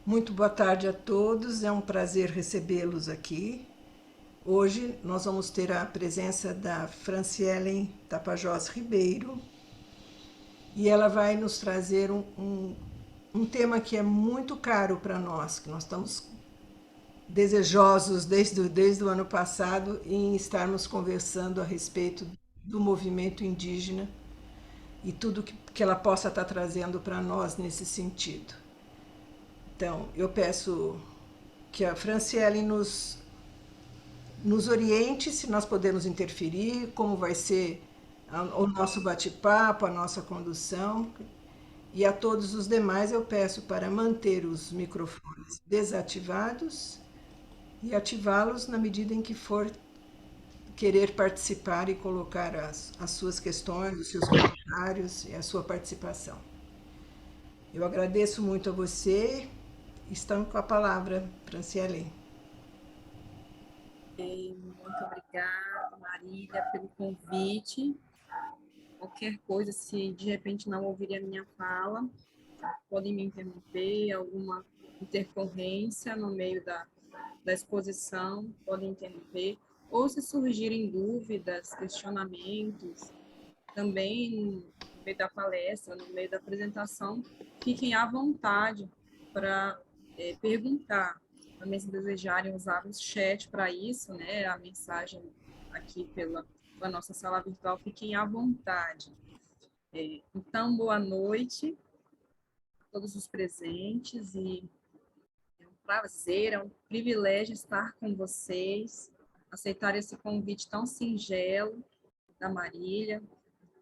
Muito boa tarde a todos, é um prazer recebê-los aqui. Hoje nós vamos ter a presença da Francielen Tapajós Ribeiro e ela vai nos trazer um tema que é muito caro para nós, que nós estamos desejosos desde o ano passado em estarmos conversando a respeito do movimento indígena e tudo que ela possa estar trazendo para nós nesse sentido. Então, eu peço que a Franciele nos oriente se nós podemos interferir, como vai ser o nosso bate-papo, a nossa condução. E a todos os demais eu peço para manter os microfones desativados e ativá-los na medida em que for querer participar e colocar as suas questões, os seus comentários e a sua participação. Eu agradeço muito a você. Estamos com a palavra, Franciele. Muito obrigada, Marília, pelo convite. Qualquer coisa, se de repente não ouvir a minha fala, podem me interromper, alguma intercorrência no meio da exposição, podem interromper. Ou se surgirem dúvidas, questionamentos, também no meio da palestra, no meio da apresentação, fiquem à vontade para perguntar. Também, se desejarem usar o chat para isso, né, a mensagem aqui pela nossa sala virtual, fiquem à vontade. Então, boa noite a todos os presentes, e é um prazer, é um privilégio estar com vocês, aceitar esse convite tão singelo da Marília.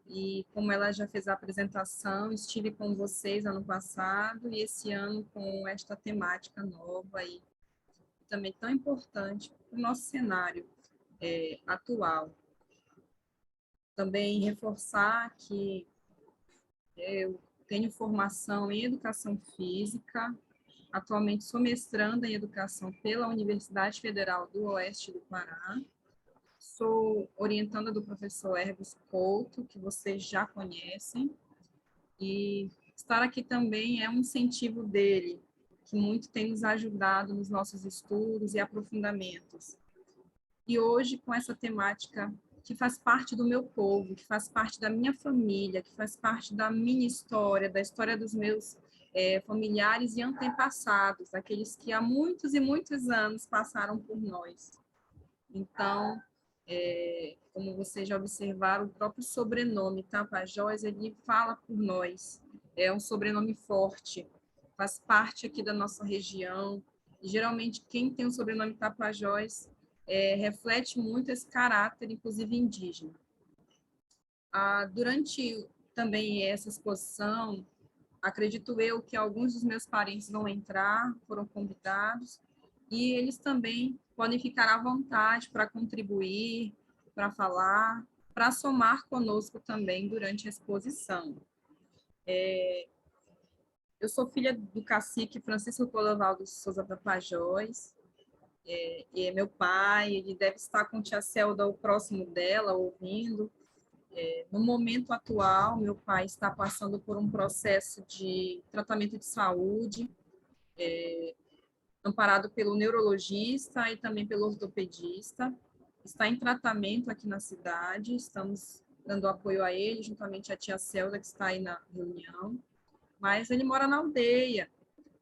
E como ela já fez a apresentação, estive com vocês ano passado e esse ano com esta temática nova e também tão importante para o nosso cenário atual. Também reforçar que eu tenho formação em educação física, atualmente sou mestranda em educação pela Universidade Federal do Oeste do Pará, sou orientanda do professor Hermes Couto, que vocês já conhecem, e estar aqui também é um incentivo dele, que muito tem nos ajudado nos nossos estudos e aprofundamentos. E hoje, com essa temática que faz parte do meu povo, que faz parte da minha família, que faz parte da minha história, da história dos meus familiares e antepassados, aqueles que há muitos e muitos anos passaram por nós. Então, como vocês já observaram, o próprio sobrenome Tapajós, ele fala por nós. É um sobrenome forte, faz parte aqui da nossa região. E, geralmente, quem tem o sobrenome Tapajós reflete muito esse caráter, inclusive indígena. Durante também essa exposição, acredito eu que alguns dos meus parentes vão entrar, foram convidados, e eles também podem ficar à vontade para contribuir, para falar, para somar conosco também durante a exposição. Eu sou filha do cacique Francisco Colovaldo de Souza Tapajós, e é meu pai, ele deve estar com tia Celda, o próximo dela, ouvindo. No momento atual, meu pai está passando por um processo de tratamento de saúde, amparado pelo neurologista e também pelo ortopedista. Está em tratamento aqui na cidade, estamos dando apoio a ele, juntamente à tia Celda, que está aí na reunião. Mas ele mora na aldeia,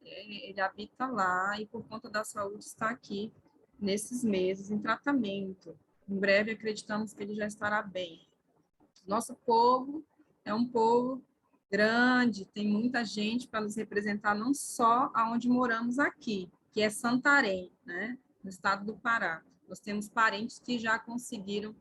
ele habita lá e, por conta da saúde, está aqui nesses meses em tratamento. Em breve, acreditamos que ele já estará bem. Nosso povo é um povo grande, tem muita gente para nos representar, não só aonde moramos aqui, que é Santarém, né, no estado do Pará. Nós temos parentes que já conseguiram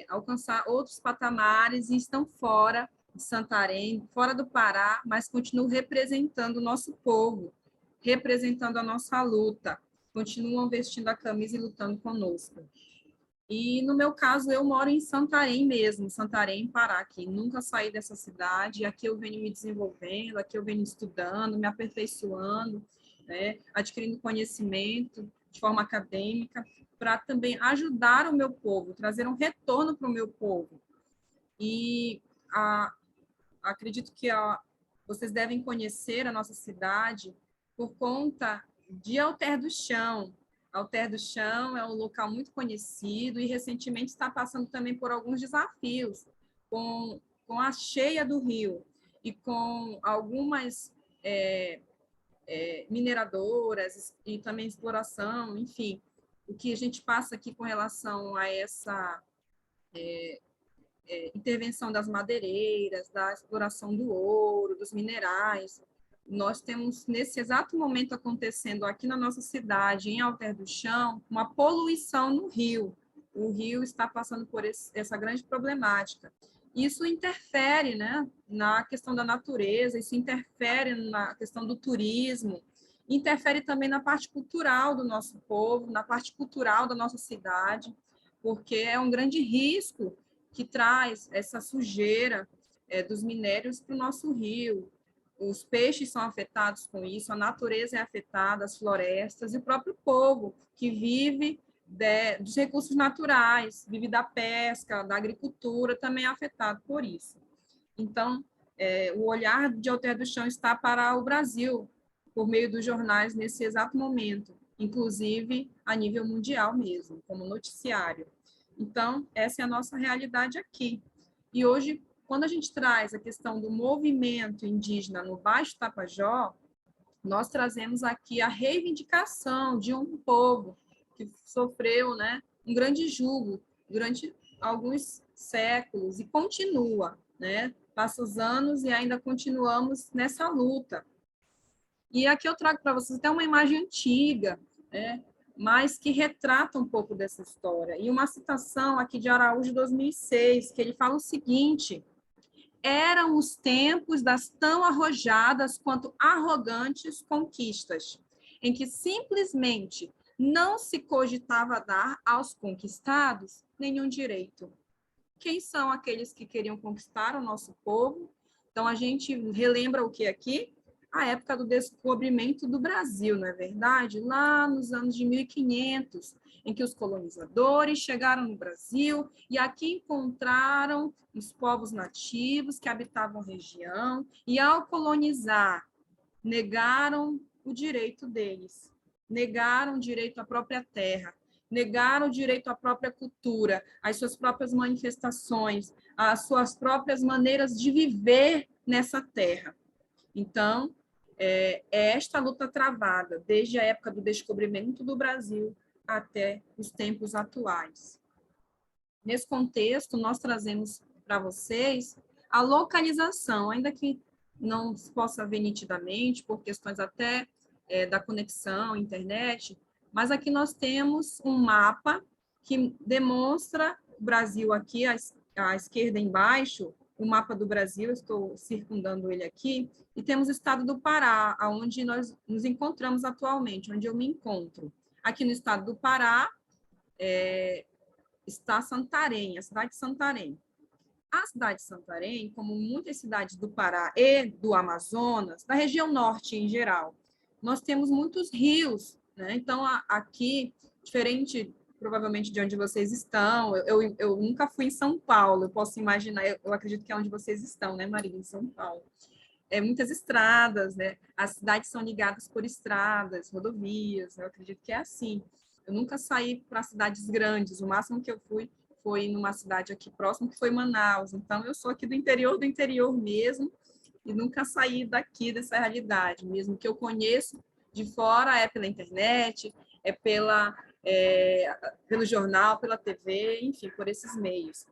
alcançar outros patamares e estão fora de Santarém, fora do Pará, mas continuam representando o nosso povo, representando a nossa luta, continuam vestindo a camisa e lutando conosco. E, no meu caso, eu moro em Santarém mesmo, Santarém, Pará, aqui. Nunca saí dessa cidade, aqui eu venho me desenvolvendo, aqui eu venho estudando, me aperfeiçoando, né, adquirindo conhecimento de forma acadêmica, para também ajudar o meu povo, trazer um retorno para o meu povo. E acredito que vocês devem conhecer a nossa cidade, por conta de Alter do Chão. Alter do Chão é um local muito conhecido e recentemente está passando também por alguns desafios com a cheia do rio e com algumas mineradoras e também exploração, enfim, o que a gente passa aqui com relação a essa intervenção das madeireiras, da exploração do ouro, dos minerais. Nós temos, nesse exato momento, acontecendo aqui na nossa cidade, em Alter do Chão, uma poluição no rio. O rio está passando por essa grande problemática. Isso interfere, né, na questão da natureza, isso interfere na questão do turismo, interfere também na parte cultural do nosso povo, na parte cultural da nossa cidade, porque é um grande risco que traz essa sujeira dos minérios para o nosso rio. Os peixes são afetados com isso, a natureza é afetada, as florestas, e o próprio povo, que vive dos recursos naturais, vive da pesca, da agricultura, também é afetado por isso. Então, o olhar de Alter do Chão está para o Brasil, por meio dos jornais, nesse exato momento, inclusive a nível mundial mesmo, como noticiário. Então, essa é a nossa realidade aqui. E hoje, quando a gente traz a questão do movimento indígena no Baixo Tapajós, nós trazemos aqui a reivindicação de um povo que sofreu, né, um grande jugo durante alguns séculos e continua, né? Passa os anos e ainda continuamos nessa luta. E aqui eu trago para vocês até uma imagem antiga, né, mas que retrata um pouco dessa história. E uma citação aqui de Araújo, de 2006, que ele fala o seguinte: eram os tempos das tão arrojadas quanto arrogantes conquistas, em que simplesmente não se cogitava dar aos conquistados nenhum direito. Quem são aqueles que queriam conquistar o nosso povo? Então, a gente relembra o que aqui? A época do descobrimento do Brasil, não é verdade? Lá nos anos de 1500, em que os colonizadores chegaram no Brasil e aqui encontraram os povos nativos que habitavam a região e, ao colonizar, negaram o direito deles, negaram o direito à própria terra, negaram o direito à própria cultura, às suas próprias manifestações, às suas próprias maneiras de viver nessa terra. Então, é esta luta travada, desde a época do descobrimento do Brasil até os tempos atuais. Nesse contexto, nós trazemos para vocês a localização, ainda que não se possa ver nitidamente, por questões até da conexão, internet, mas aqui nós temos um mapa que demonstra o Brasil aqui, à esquerda embaixo, o mapa do Brasil, estou circundando ele aqui, e temos o estado do Pará, onde nós nos encontramos atualmente, onde eu me encontro. Aqui no estado do Pará está Santarém, a cidade de Santarém. A cidade de Santarém, como muitas cidades do Pará e do Amazonas, da região norte em geral, nós temos muitos rios, né? Então, aqui, diferente provavelmente de onde vocês estão, eu nunca fui em São Paulo, eu posso imaginar, eu acredito que é onde vocês estão, né, Maria, em São Paulo. Muitas estradas, né? As cidades são ligadas por estradas, rodovias, eu acredito que é assim. Eu nunca saí para cidades grandes, o máximo que eu fui foi numa cidade aqui próximo, que foi Manaus. Então, eu sou aqui do interior mesmo, e nunca saí daqui dessa realidade. Mesmo que eu conheço de fora, é pela internet, é pelo jornal, pela TV, enfim, por esses meios.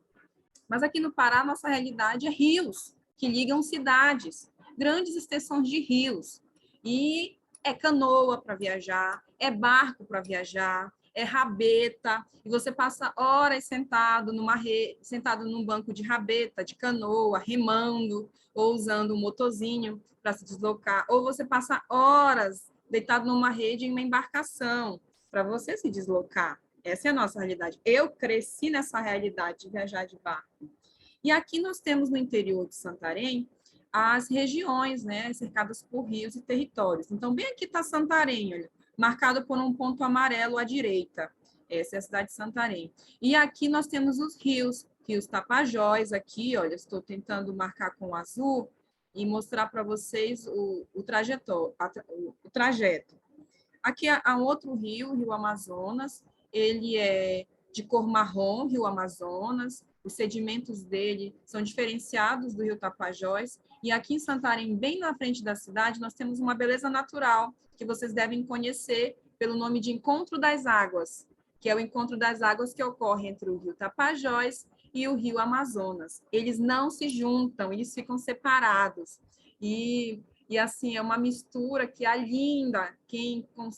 Mas aqui no Pará, nossa realidade é rios, que ligam cidades, grandes extensões de rios. E é canoa para viajar, é barco para viajar, é rabeta, e você passa horas sentado num banco de rabeta, de canoa, remando, ou usando um motorzinho para se deslocar, ou você passa horas deitado numa rede em uma embarcação para você se deslocar. Essa é a nossa realidade. Eu cresci nessa realidade de viajar de barco. E aqui nós temos no interior de Santarém as regiões, né, cercadas por rios e territórios. Então, bem aqui está Santarém, olha, marcado por um ponto amarelo à direita. Essa é a cidade de Santarém. E aqui nós temos os rios Tapajós, aqui, olha, estou tentando marcar com azul, e mostrar para vocês o trajeto. Aqui há um outro rio, o Rio Amazonas. Ele é de cor marrom, Rio Amazonas. Os sedimentos dele são diferenciados do Rio Tapajós. E aqui em Santarém, bem na frente da cidade, nós temos uma beleza natural que vocês devem conhecer pelo nome de Encontro das Águas, que é o encontro das águas que ocorre entre o Rio Tapajós e o Rio Amazonas. Eles não se juntam, eles ficam separados. E assim, é uma mistura que é linda.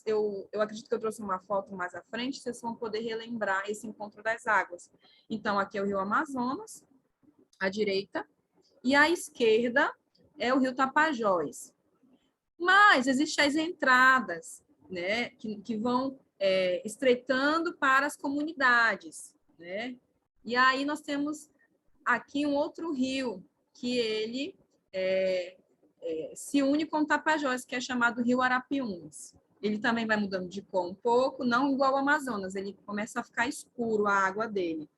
Eu acredito que eu trouxe uma foto mais à frente, vocês vão poder relembrar esse encontro das águas. Então, aqui é o Rio Amazonas, à direita, e à esquerda é o Rio Tapajós. Mas existem as entradas, né, que vão estreitando para as comunidades, né? E aí nós temos aqui um outro rio, que ele se une com o Tapajós, que é chamado Rio Arapiuns. Ele também vai mudando de cor um pouco, não igual ao Amazonas, ele começa a ficar escuro a água dele.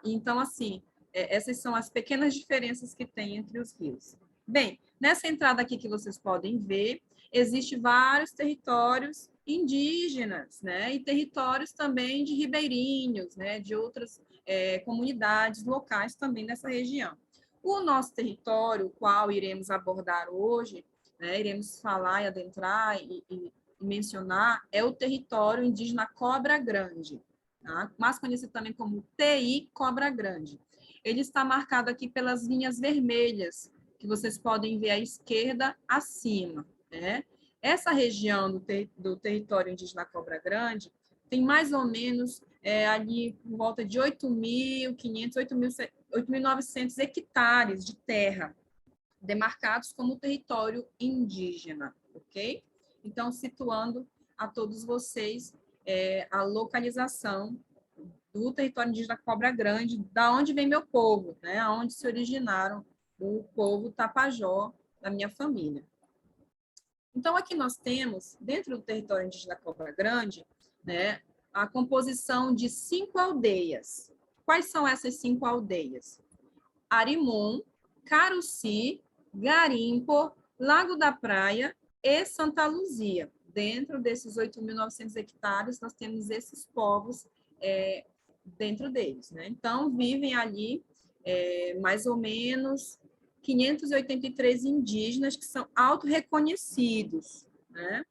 Então, assim, essas são as pequenas diferenças que tem entre os rios. Bem, nessa entrada aqui que vocês podem ver, existem vários territórios indígenas, né? E territórios também de ribeirinhos, né? De outras comunidades locais também nessa região. O nosso território, o qual iremos abordar hoje, né? Iremos falar e adentrar e mencionar, é o território indígena Cobra Grande, tá? Mais conhecido também como TI Cobra Grande. Ele está marcado aqui pelas linhas vermelhas, que vocês podem ver à esquerda acima, né? Essa região do território indígena Cobra Grande tem mais ou menos ali por volta de 8.500, 8.900 hectares de terra, demarcados como território indígena, ok? Então, situando a todos vocês a localização do território indígena Cobra Grande, da onde vem meu povo, né? Onde se originaram o povo Tapajó da minha família. Então, aqui nós temos, dentro do território indígena Cobra Grande, né, a composição de 5 aldeias. Quais são essas 5 aldeias? Arimum, Caruci, Garimpo, Lago da Praia e Santa Luzia. Dentro desses 8.900 hectares, nós temos esses povos dentro deles, né? Então, vivem ali mais ou menos 583 indígenas que são autorreconhecidos, né?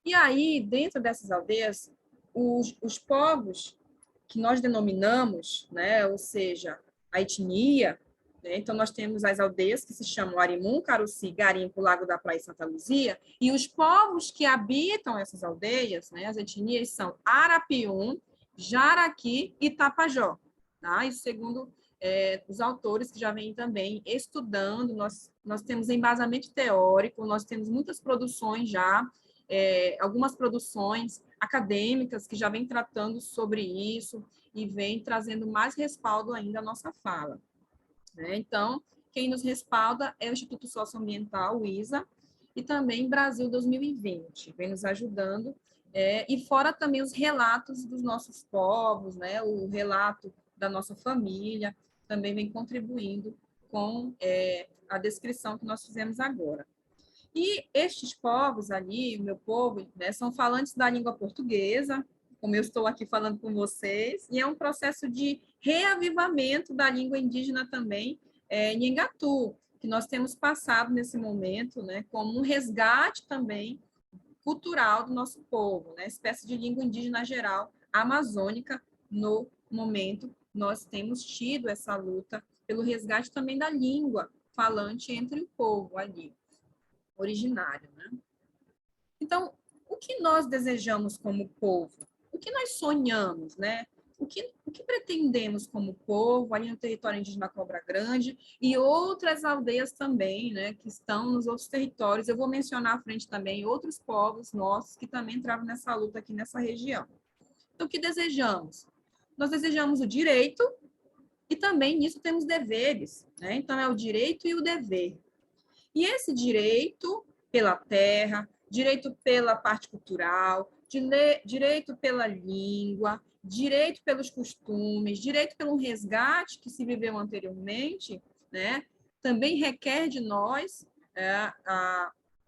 E aí, dentro dessas aldeias, os povos que nós denominamos, né, ou seja, a etnia, né, então nós temos as aldeias que se chamam Arimum, Caruci, Garimpo, Lago da Praia e Santa Luzia, e os povos que habitam essas aldeias, né, as etnias são Arapium, Jaraqui e Tapajó, tá? Isso segundo os autores que já vêm também estudando, nós temos embasamento teórico, nós temos muitas produções já, algumas produções acadêmicas que já vêm tratando sobre isso e vêm trazendo mais respaldo ainda à nossa fala, né? Então, quem nos respalda é o Instituto Socioambiental, o ISA, e também Brasil 2020, vem nos ajudando, e fora também os relatos dos nossos povos, né? O relato da nossa família, também vem contribuindo com a descrição que nós fizemos agora. E estes povos ali, o meu povo, né, são falantes da língua portuguesa, como eu estou aqui falando com vocês, e é um processo de reavivamento da língua indígena também, Nhengatu, que nós temos passado nesse momento, né, como um resgate também cultural do nosso povo, né, espécie de língua indígena geral amazônica. No momento, nós temos tido essa luta pelo resgate também da língua falante entre o povo ali, originário, né? Então, o que nós desejamos como povo? O que nós sonhamos, né? O que pretendemos como povo ali no território indígena Cobra Grande e outras aldeias também, né, que estão nos outros territórios. Eu vou mencionar à frente também outros povos nossos que também entraram nessa luta aqui nessa região. Então, o que desejamos? Nós desejamos o direito e também nisso temos deveres, né? Então, é o direito e o dever. E esse direito pela terra, direito pela parte cultural, direito pela língua, direito pelos costumes, direito pelo resgate que se viveu anteriormente, né? também requer de nós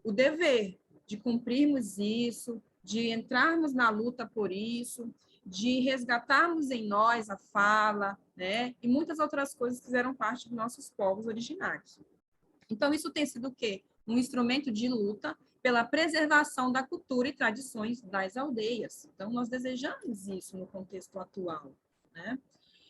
o dever de cumprirmos isso, de entrarmos na luta por isso, de resgatarmos em nós a fala, né? E muitas outras coisas que fizeram parte dos nossos povos originários. Então, isso tem sido o quê? Um instrumento de luta pela preservação da cultura e tradições das aldeias. Então, nós desejamos isso no contexto atual, né?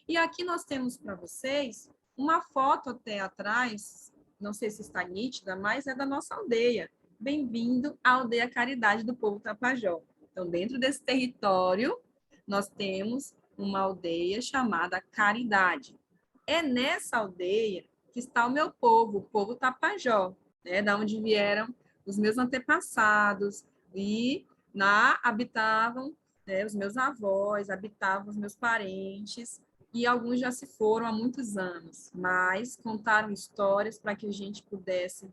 E aqui nós temos para vocês uma foto até atrás, não sei se está nítida, mas é da nossa aldeia. Bem-vindo à Aldeia Caridade do Povo Tapajós. Então, dentro desse território, nós temos uma aldeia chamada Caridade. É nessa aldeia que está o povo Tapajós, né? Da onde vieram os meus antepassados e lá habitavam, né, os meus avós, habitavam os meus parentes, e alguns já se foram há muitos anos, mas contaram histórias para que a gente pudesse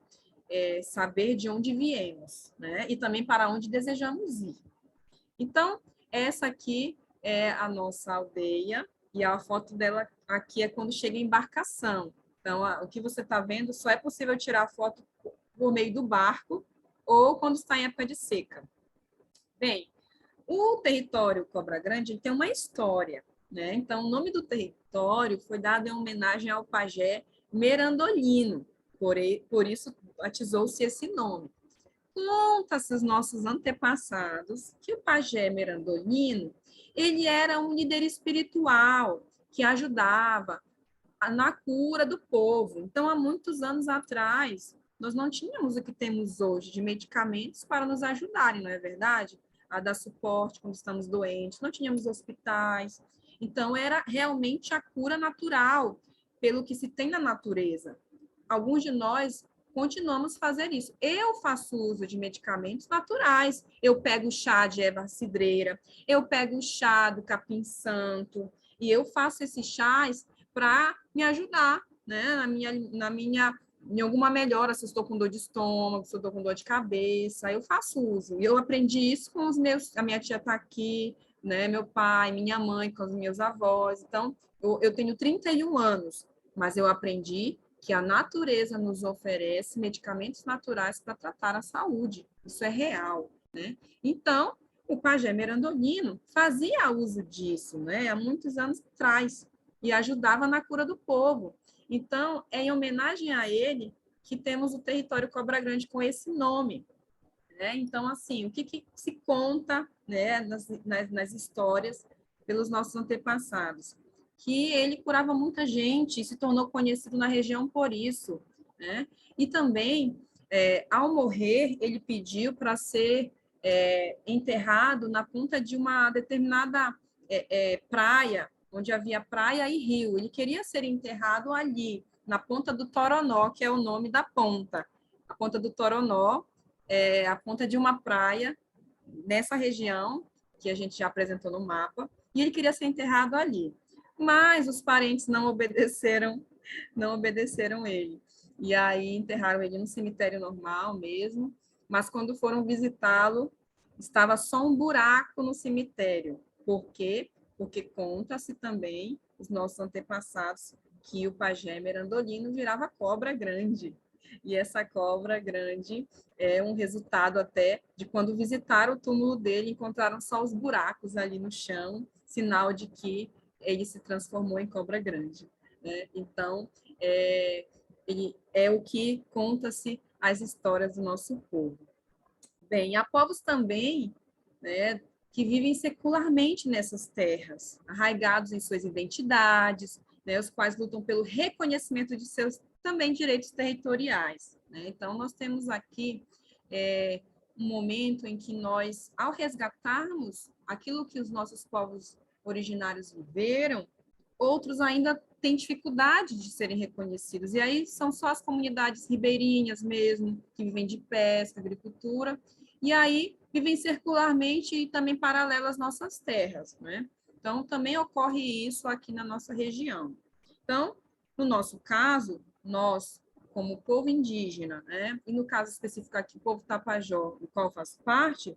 saber de onde viemos, né? E também para onde desejamos ir. Então, essa aqui é a nossa aldeia, e a foto dela aqui é quando chega a embarcação. Então, o que você está vendo, só é possível tirar a foto por meio do barco ou quando está em época de seca. Bem, o território Cobra Grande tem uma história, né? Então, o nome do território foi dado em homenagem ao pajé Merandolino, por isso batizou-se esse nome. Conta-se os nossos antepassados que o pajé Merandolino, ele era um líder espiritual que ajudava na cura do povo. Então, há muitos anos atrás, nós não tínhamos o que temos hoje de medicamentos para nos ajudarem, não é verdade? A dar suporte quando estamos doentes, não tínhamos hospitais. Então, era realmente a cura natural, pelo que se tem na natureza. Alguns de nós continuamos a fazer isso. Eu faço uso de medicamentos naturais. Eu pego o chá de erva cidreira, eu pego o chá do capim-santo, e eu faço esses chás para me ajudar, né, em alguma melhora, se eu estou com dor de estômago, se eu estou com dor de cabeça, eu faço uso. E eu aprendi isso com a minha tia está aqui, né, meu pai, minha mãe, com os meus avós. Então, eu tenho 31 anos, mas eu aprendi que a natureza nos oferece medicamentos naturais para tratar a saúde. Isso é real, né? Então, o pajé Merandolino fazia uso disso, né, há muitos anos atrás, e ajudava na cura do povo. Então, é em homenagem a ele que temos o território Cobra Grande com esse nome, né? Então, assim, o que se conta, né, nas histórias pelos nossos antepassados? Que ele curava muita gente e se tornou conhecido na região por isso, né? E também, ao morrer, ele pediu para ser enterrado na ponta de uma determinada praia, onde havia praia e rio. Ele queria ser enterrado ali, na ponta do Toronó, que é o nome da ponta. A ponta do Toronó é a ponta de uma praia nessa região, que a gente já apresentou no mapa, e ele queria ser enterrado ali. Mas os parentes não obedeceram ele. E aí enterraram ele no cemitério normal mesmo, mas quando foram visitá-lo, estava só um buraco no cemitério. Por quê? Porque conta-se também, os nossos antepassados, que o pajé Merandolino virava cobra grande. E essa cobra grande é um resultado até de quando visitaram o túmulo dele, encontraram só os buracos ali no chão, sinal de que ele se transformou em cobra grande, né? Então, ele é o que conta-se as histórias do nosso povo. Bem, há povos também, né, que vivem secularmente nessas terras, arraigados em suas identidades, né, os quais lutam pelo reconhecimento de seus também direitos territoriais, né? Então, nós temos aqui um momento em que nós, ao resgatarmos aquilo que os nossos povos originários viveram, outros ainda têm dificuldade de serem reconhecidos. E aí são só as comunidades ribeirinhas mesmo, que vivem de pesca, agricultura, e aí vivem circularmente e também paralelo às nossas terras, né? Então, também ocorre isso aqui na nossa região. Então, no nosso caso, nós, como povo indígena, né, e no caso específico aqui, o povo Tapajós, do qual eu faço parte,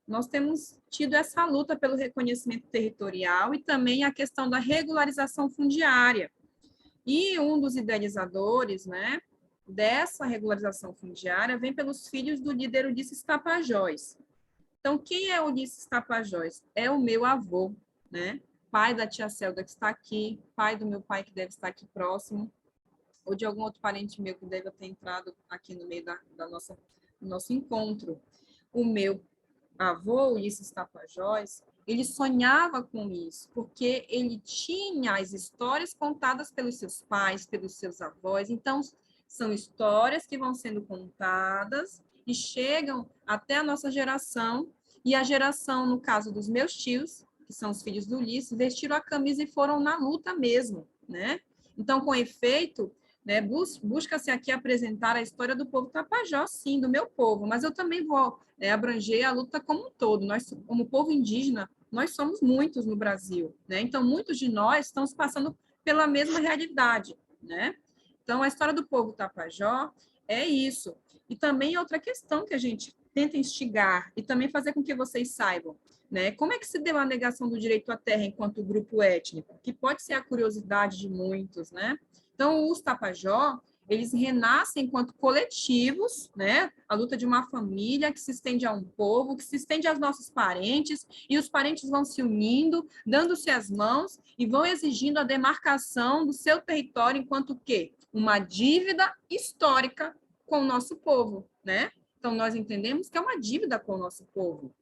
nós temos tido essa luta pelo reconhecimento territorial e também a questão da regularização fundiária. E um dos idealizadores, né, dessa regularização fundiária vem pelos filhos do líder Ulisses Tapajós. Então, quem é Ulisses Tapajós? É o meu avô, né? Pai da tia Celda que está aqui, pai do meu pai que deve estar aqui próximo, ou de algum outro parente meu que deve ter entrado aqui no meio do nosso encontro. O meu avô, Ulisses Tapajós, ele sonhava com isso, porque ele tinha as histórias contadas pelos seus pais, pelos seus avós. Então, são histórias que vão sendo contadas e chegam até a nossa geração, e a geração, no caso dos meus tios, que são os filhos do Ulisses, vestiram a camisa e foram na luta mesmo, né? Então, com efeito, né, busca-se aqui apresentar a história do povo Tapajós, sim, do meu povo, mas eu também vou abranger a luta como um todo. Nós, como povo indígena, nós somos muitos no Brasil, né? Então, muitos de nós estamos passando pela mesma realidade, né? Então, a história do povo Tapajó é isso. E também outra questão que a gente tenta instigar e também fazer com que vocês saibam, né? Como é que se deu a negação do direito à terra enquanto grupo étnico? Que pode ser a curiosidade de muitos, né? Então, os Tapajó, eles renascem enquanto coletivos, né? A luta de uma família que se estende a um povo, que se estende aos nossos parentes, e os parentes vão se unindo, dando-se as mãos e vão exigindo a demarcação do seu território enquanto quê? Uma dívida histórica com o nosso povo, né? Então, nós entendemos que é uma dívida com o nosso povo,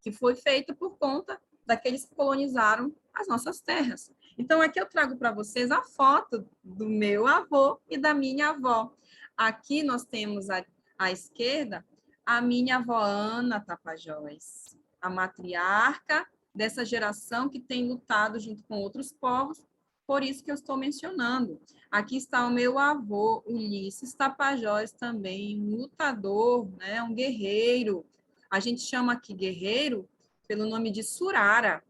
que foi feita por conta daqueles que colonizaram as nossas terras. Então, aqui eu trago para vocês a foto do meu avô e da minha avó. Aqui nós temos à esquerda a minha avó Ana Tapajós, a matriarca dessa geração que tem lutado junto com outros povos, por isso que eu estou mencionando. Aqui está o meu avô, Ulisses Tapajós, também um lutador, né, um guerreiro. A gente chama aqui guerreiro pelo nome de Surara.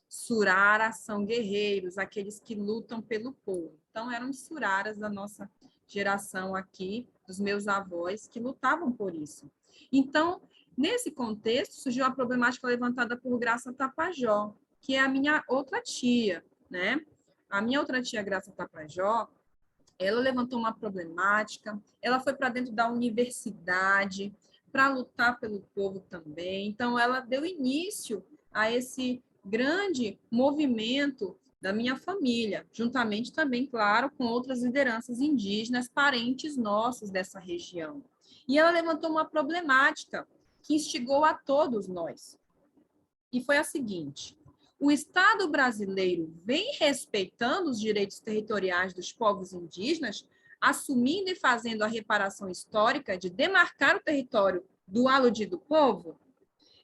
Surara são guerreiros, aqueles que lutam pelo povo. Então, eram os Suraras da nossa geração aqui, dos meus avós, que lutavam por isso. Então, nesse contexto, surgiu a problemática levantada por Graça Tapajó, que é a minha outra tia, né? A minha outra tia, Graça Tapajó, ela levantou uma problemática, ela foi para dentro da universidade para lutar pelo povo também. Então, ela deu início a esse grande movimento da minha família, juntamente também, claro, com outras lideranças indígenas, parentes nossos dessa região. E ela levantou uma problemática que instigou a todos nós. E foi a seguinte: o Estado brasileiro vem respeitando os direitos territoriais dos povos indígenas, assumindo e fazendo a reparação histórica de demarcar o território do aludido povo?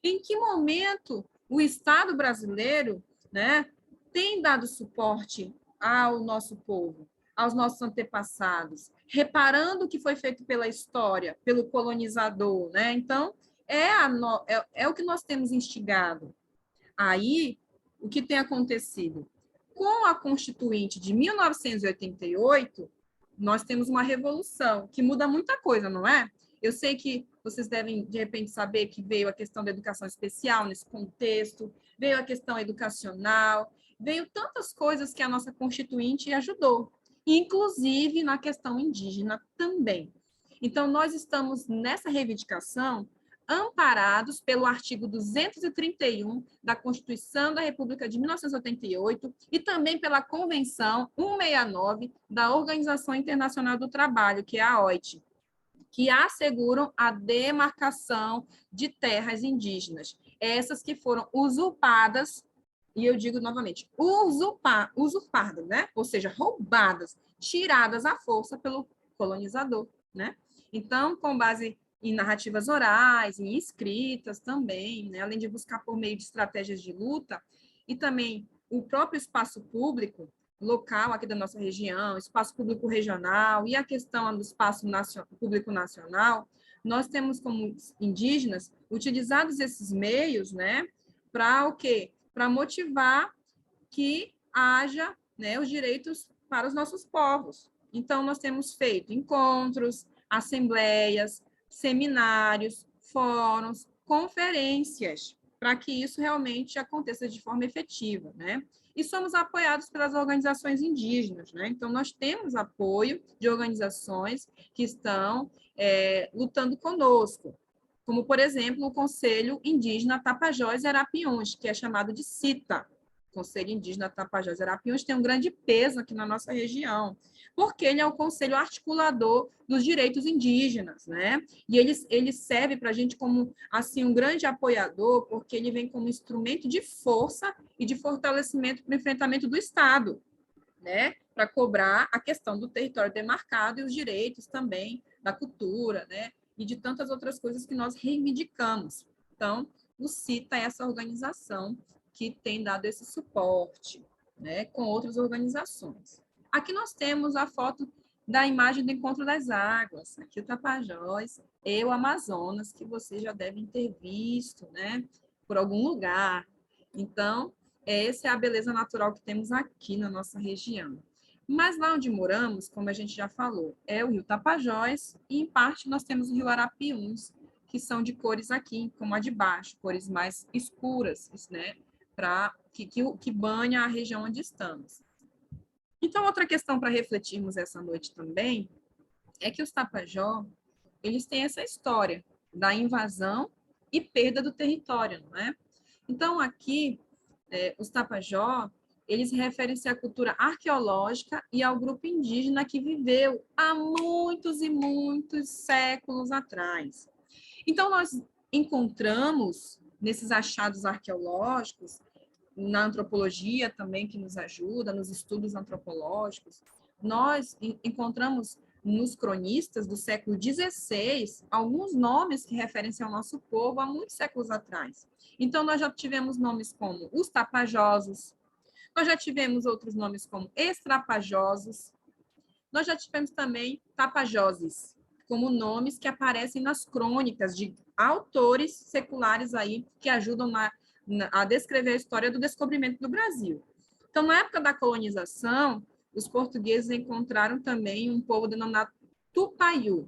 Em que momento o Estado brasileiro, né, tem dado suporte ao nosso povo, aos nossos antepassados, reparando o que foi feito pela história, pelo colonizador, né? Então, é o que nós temos instigado. Aí, o que tem acontecido? Com a Constituinte de 1988, nós temos uma revolução que muda muita coisa, não é? Eu sei que vocês devem, de repente, saber que veio a questão da educação especial nesse contexto, veio a questão educacional, veio tantas coisas que a nossa Constituinte ajudou, inclusive na questão indígena também. Então, nós estamos nessa reivindicação amparados pelo artigo 231 da Constituição da República de 1988 e também pela Convenção 169 da Organização Internacional do Trabalho, que é a OIT, que asseguram a demarcação de terras indígenas, essas que foram usurpadas, e eu digo novamente, usurpadas, né? Ou seja, roubadas, tiradas à força pelo colonizador, né? Então, com base em narrativas orais, em escritas também, né? Além de buscar por meio de estratégias de luta, e também o próprio espaço público local aqui da nossa região, espaço público regional e a questão do espaço público nacional, nós temos como indígenas utilizados esses meios, né, para o quê? Para motivar que haja, né, os direitos para os nossos povos. Então, nós temos feito encontros, assembleias, seminários, fóruns, conferências, para que isso realmente aconteça de forma efetiva, né? E somos apoiados pelas organizações indígenas, né? Então, nós temos apoio de organizações que estão lutando conosco, como, por exemplo, o Conselho Indígena Tapajós e Arapiuns, que é chamado de CITA. O Conselho Indígena Tapajós e Arapiuns tem um grande peso aqui na nossa região, porque ele é o conselho articulador dos direitos indígenas, né? E ele serve para a gente como assim um grande apoiador, porque ele vem como instrumento de força e de fortalecimento para o enfrentamento do Estado, né? Para cobrar a questão do território demarcado e os direitos também da cultura, né? E de tantas outras coisas que nós reivindicamos. Então, o CITA é essa organização que tem dado esse suporte, né? Com outras organizações. Aqui nós temos a foto da imagem do Encontro das Águas, aqui o Tapajós e o Amazonas, que vocês já devem ter visto, né? Por algum lugar. Então, essa é a beleza natural que temos aqui na nossa região. Mas lá onde moramos, como a gente já falou, é o rio Tapajós e, em parte, nós temos o rio Arapiuns, que são de cores aqui, como a de baixo, cores mais escuras, né? Que banha a região onde estamos. Então, outra questão para refletirmos essa noite também é que os Tapajós, eles têm essa história da invasão e perda do território, não é? Então, aqui, os Tapajós, eles referem-se à cultura arqueológica e ao grupo indígena que viveu há muitos e muitos séculos atrás. Então, nós encontramos, nesses achados arqueológicos, na antropologia também, que nos ajuda, nos estudos antropológicos, nós encontramos nos cronistas do século XVI alguns nomes que referem-se ao nosso povo há muitos séculos atrás. Então, nós já tivemos nomes como os Tapajosos, nós já tivemos outros nomes como Estrapajosos, nós já tivemos também Tapajoses, como nomes que aparecem nas crônicas de autores seculares aí que ajudam a descrever a história do descobrimento do Brasil. Então, na época da colonização, os portugueses encontraram também um povo denominado Tupaiú,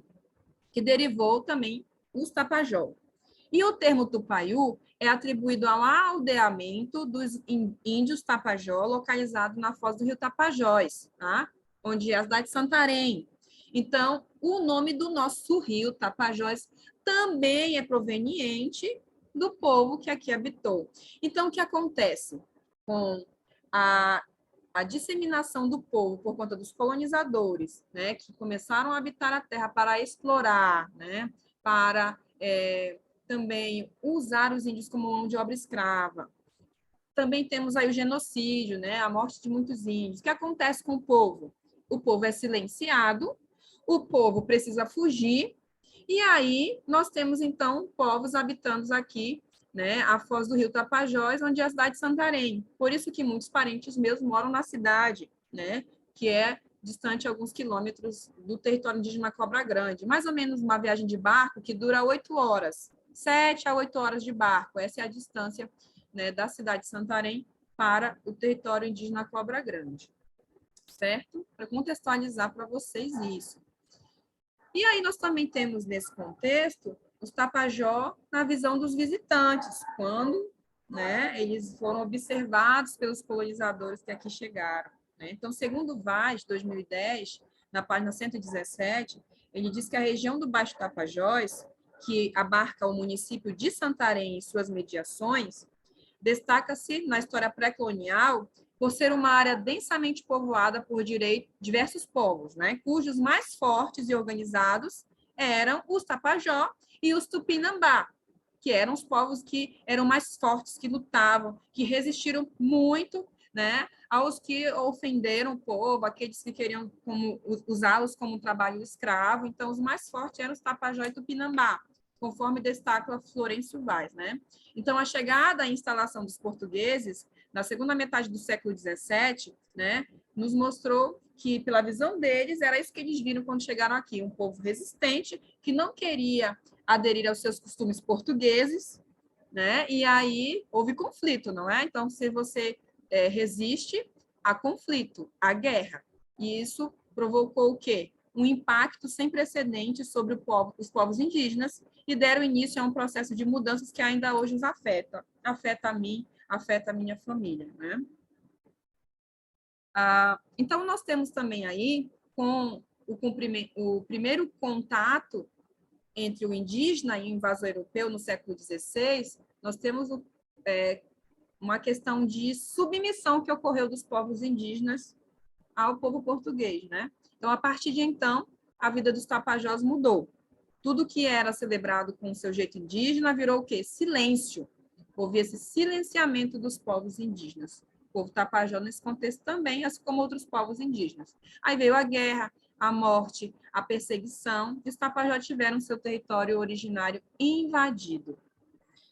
que derivou também os Tapajós. E o termo Tupaiú é atribuído ao aldeamento dos índios Tapajós, localizado na foz do rio Tapajós, tá? Onde é a cidade de Santarém. Então, o nome do nosso rio, Tapajós, também é proveniente do povo que aqui habitou. Então, o que acontece com a disseminação do povo por conta dos colonizadores, né, que começaram a habitar a terra para explorar, né, para também usar os índios como mão de obra escrava. Também temos aí o genocídio, né, a morte de muitos índios. O que acontece com o povo? O povo é silenciado, o povo precisa fugir, e aí nós temos, então, povos habitando aqui, né, a foz do rio Tapajós, onde é a cidade de Santarém. Por isso que muitos parentes meus moram na cidade, né, que é distante alguns quilômetros do território indígena Cobra Grande. Mais ou menos uma viagem de barco que dura 8 horas, 7 a 8 horas de barco. Essa é a distância, né, da cidade de Santarém para o território indígena Cobra Grande. Certo? Para contextualizar para vocês isso. E aí nós também temos, nesse contexto, os Tapajós na visão dos visitantes, quando, né, eles foram observados pelos colonizadores que aqui chegaram, né? Então, segundo o Vaz, 2010, na página 117, ele diz que a região do Baixo Tapajós, que abarca o município de Santarém e suas mediações, destaca-se na história pré-colonial por ser uma área densamente povoada por diversos povos, né, cujos mais fortes e organizados eram os Tapajós e os Tupinambá, que eram os povos que eram mais fortes, que lutavam, que resistiram muito, né, aos que ofenderam o povo, aqueles que queriam usá-los como trabalho escravo. Então, os mais fortes eram os Tapajós e Tupinambá, conforme destaca Florencio Vaz, né? Então, a chegada e instalação dos portugueses na segunda metade do século XVII, né, nos mostrou que, pela visão deles, era isso que eles viram quando chegaram aqui, um povo resistente, que não queria aderir aos seus costumes portugueses, né, e aí houve conflito, não é? Então, se você resiste, há conflito, há guerra. E isso provocou o quê? um impacto sem precedentes sobre os povos indígenas e deram início a um processo de mudanças que ainda hoje os afeta a mim, afeta a minha família, né? Então, nós temos também aí, com o primeiro contato entre o indígena e o invasor europeu no século XVI, nós temos uma questão de submissão que ocorreu dos povos indígenas ao povo português, né? Então, a partir de então, a vida dos Tapajós mudou. Tudo que era celebrado com o seu jeito indígena virou o quê? Silêncio. Houve esse silenciamento dos povos indígenas. O povo Tapajó nesse contexto também, assim como outros povos indígenas. Aí veio a guerra, a morte, a perseguição, e os Tapajó tiveram seu território originário invadido.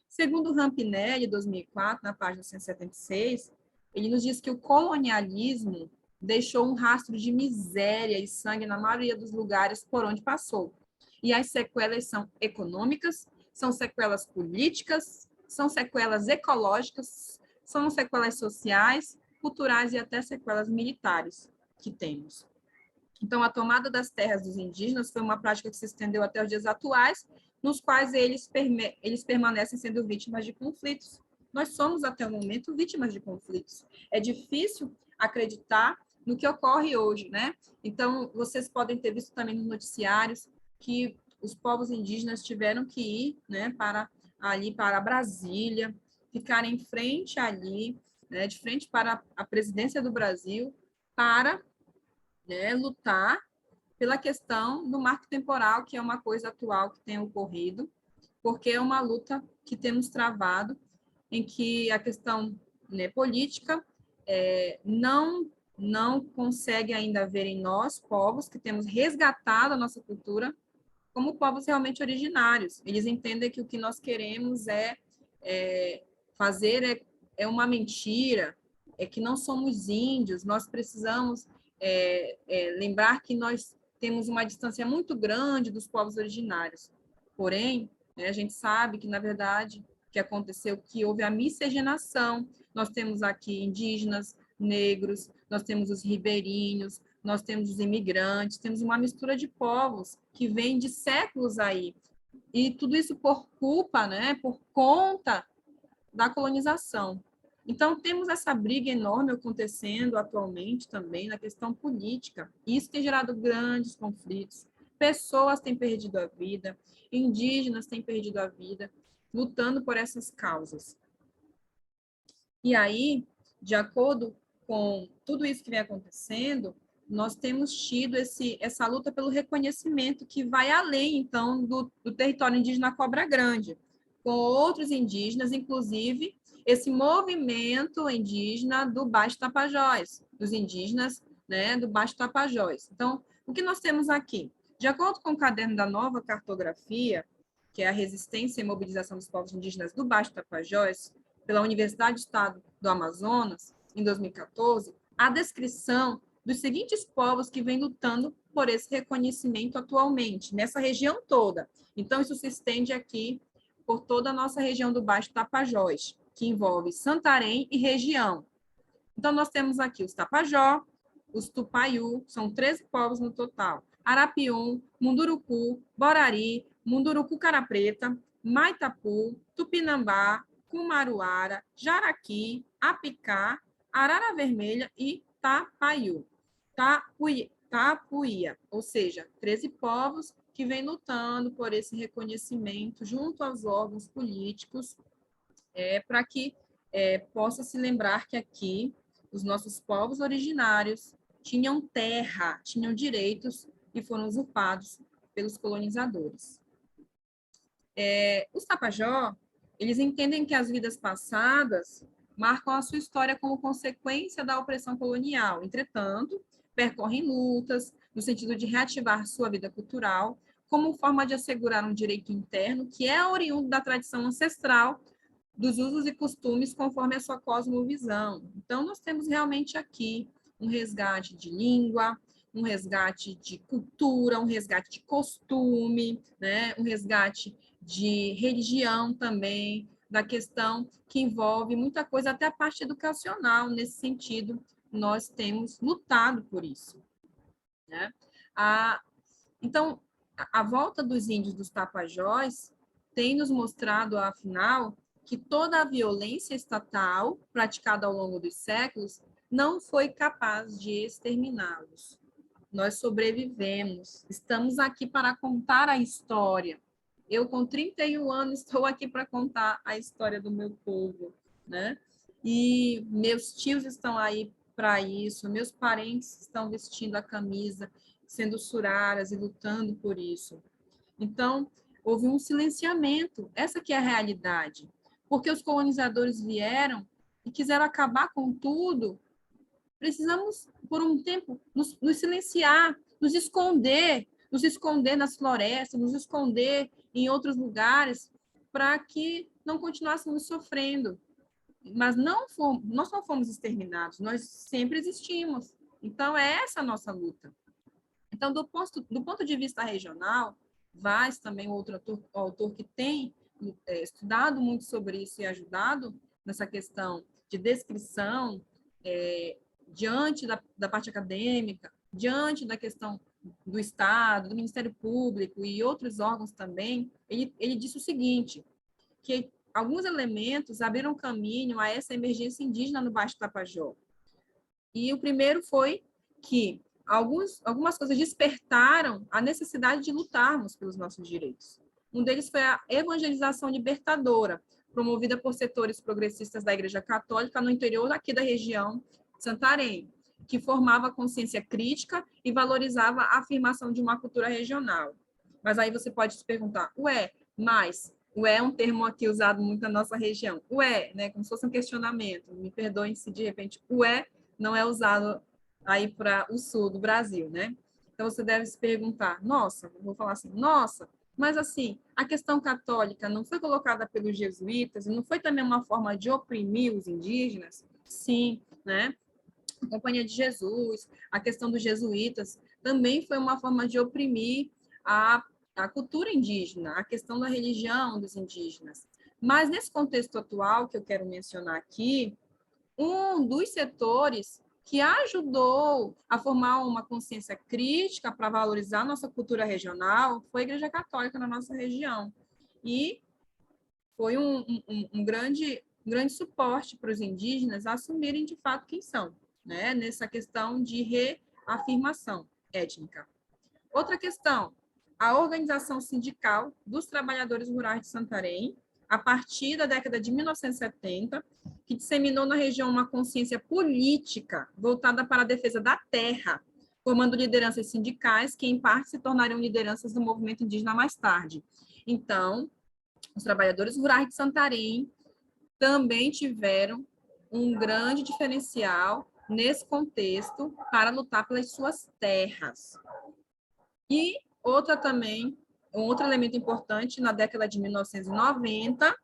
Segundo Rampinelli, 2004, na página 176, ele nos diz que o colonialismo deixou um rastro de miséria e sangue na maioria dos lugares por onde passou. E as sequelas são econômicas, são sequelas políticas, são sequelas ecológicas, são sequelas sociais, culturais e até sequelas militares que temos. Então, a tomada das terras dos indígenas foi uma prática que se estendeu até os dias atuais, nos quais eles permanecem sendo vítimas de conflitos. Nós somos, até o momento, vítimas de conflitos. É difícil acreditar no que ocorre hoje, né? Então, vocês podem ter visto também nos noticiários que os povos indígenas tiveram que ir, né, para Brasília, ficar em frente ali, né, de frente para a presidência do Brasil, para, né, lutar pela questão do marco temporal, que é uma coisa atual que tem ocorrido, porque é uma luta que temos travado, em que a questão, né, política não consegue ainda ver em nós, povos, que temos resgatado a nossa cultura, como povos realmente originários. Eles entendem que o que nós queremos fazer uma mentira, é que não somos índios, nós precisamos lembrar que nós temos uma distância muito grande dos povos originários. Porém, né, a gente sabe que, na verdade, o que aconteceu, que houve a miscigenação. Nós temos aqui indígenas, negros, nós temos os ribeirinhos, nós temos os imigrantes, temos uma mistura de povos que vem de séculos aí. E tudo isso por culpa, né, por conta da colonização. Então, temos essa briga enorme acontecendo atualmente também na questão política. Isso tem gerado grandes conflitos. Pessoas têm perdido a vida, indígenas têm perdido a vida, lutando por essas causas. E aí, de acordo com tudo isso que vem acontecendo, nós temos tido essa luta pelo reconhecimento que vai além, então, do território indígena Cobra Grande, com outros indígenas, inclusive esse movimento indígena do Baixo Tapajós, dos indígenas, né, do Baixo Tapajós. Então, o que nós temos aqui? De acordo com o caderno da nova cartografia, que é a resistência e mobilização dos povos indígenas do Baixo Tapajós, pela Universidade do Estado do Amazonas, em 2014, a descrição dos seguintes povos que vêm lutando por esse reconhecimento atualmente, nessa região toda. Então, isso se estende aqui por toda a nossa região do Baixo Tapajós, que envolve Santarém e região. Então, nós temos aqui os Tapajó, os Tupaiú, são 13 povos no total. Arapiuns, Munduruku, Borari, Munduruku Cara Preta, Maitapu, Tupinambá, Cumaruara, Jaraqui, Apicá, Arara Vermelha e Tapaiú. Tapuia, ou seja, 13 povos que vêm lutando por esse reconhecimento junto aos órgãos políticos, para que possa se lembrar que aqui os nossos povos originários tinham terra, tinham direitos e foram usurpados pelos colonizadores. Os Tapajó, eles entendem que as vidas passadas marcam a sua história como consequência da opressão colonial. Entretanto, percorrem lutas no sentido de reativar sua vida cultural como forma de assegurar um direito interno que é oriundo da tradição ancestral, dos usos e costumes conforme a sua cosmovisão. Então, nós temos realmente aqui um resgate de língua, um resgate de cultura, um resgate de costume, né? Um resgate de religião também, da questão que envolve muita coisa, até a parte educacional. Nesse sentido, nós temos lutado por isso, né? Então, a volta dos índios dos Tapajós tem nos mostrado, afinal, que toda a violência estatal praticada ao longo dos séculos não foi capaz de exterminá-los. Nós sobrevivemos, estamos aqui para contar a história. Eu, com 31 anos, estou aqui para contar a história do meu povo, né? E meus tios estão aí para isso, meus parentes estão vestindo a camisa, sendo suraras e lutando por isso. Então, houve um silenciamento, essa que é a realidade, porque os colonizadores vieram e quiseram acabar com tudo. Precisamos, por um tempo, nos silenciar, nos esconder nas florestas, nos esconder em outros lugares, para que não continuássemos sofrendo. Mas nós não fomos exterminados, nós sempre existimos. Então, é essa a nossa luta. Então, do ponto de vista regional, Vaz, também outro autor que tem estudado muito sobre isso e ajudado nessa questão de descrição, diante da parte acadêmica, diante da questão do Estado, do Ministério Público e outros órgãos também, ele disse o seguinte, que alguns elementos abriram caminho a essa emergência indígena no Baixo Tapajós. E o primeiro foi que algumas coisas despertaram a necessidade de lutarmos pelos nossos direitos. Um deles foi a evangelização libertadora, promovida por setores progressistas da Igreja Católica no interior aqui da região de Santarém, que formava consciência crítica e valorizava a afirmação de uma cultura regional. Mas aí você pode se perguntar, mas é um termo aqui usado muito na nossa região. Né, como se fosse um questionamento. Me perdoem se de repente não é usado aí para o sul do Brasil, né? Então, você deve se perguntar, vou falar assim, mas assim, a questão católica não foi colocada pelos jesuítas e não foi também uma forma de oprimir os indígenas? Sim, né? A Companhia de Jesus, a questão dos jesuítas, também foi uma forma de oprimir a cultura indígena, a questão da religião dos indígenas. Mas, nesse contexto atual que eu quero mencionar aqui, um dos setores que ajudou a formar uma consciência crítica para valorizar nossa cultura regional foi a Igreja Católica na nossa região. E foi um grande suporte para os indígenas assumirem de fato quem são, né? Nessa questão de reafirmação étnica. Outra questão, a organização sindical dos trabalhadores rurais de Santarém, a partir da década de 1970, que disseminou na região uma consciência política voltada para a defesa da terra, formando lideranças sindicais que, em parte, se tornariam lideranças do movimento indígena mais tarde. Então, os trabalhadores rurais de Santarém também tiveram um grande diferencial nesse contexto para lutar pelas suas terras. E um outro elemento importante na década de 1990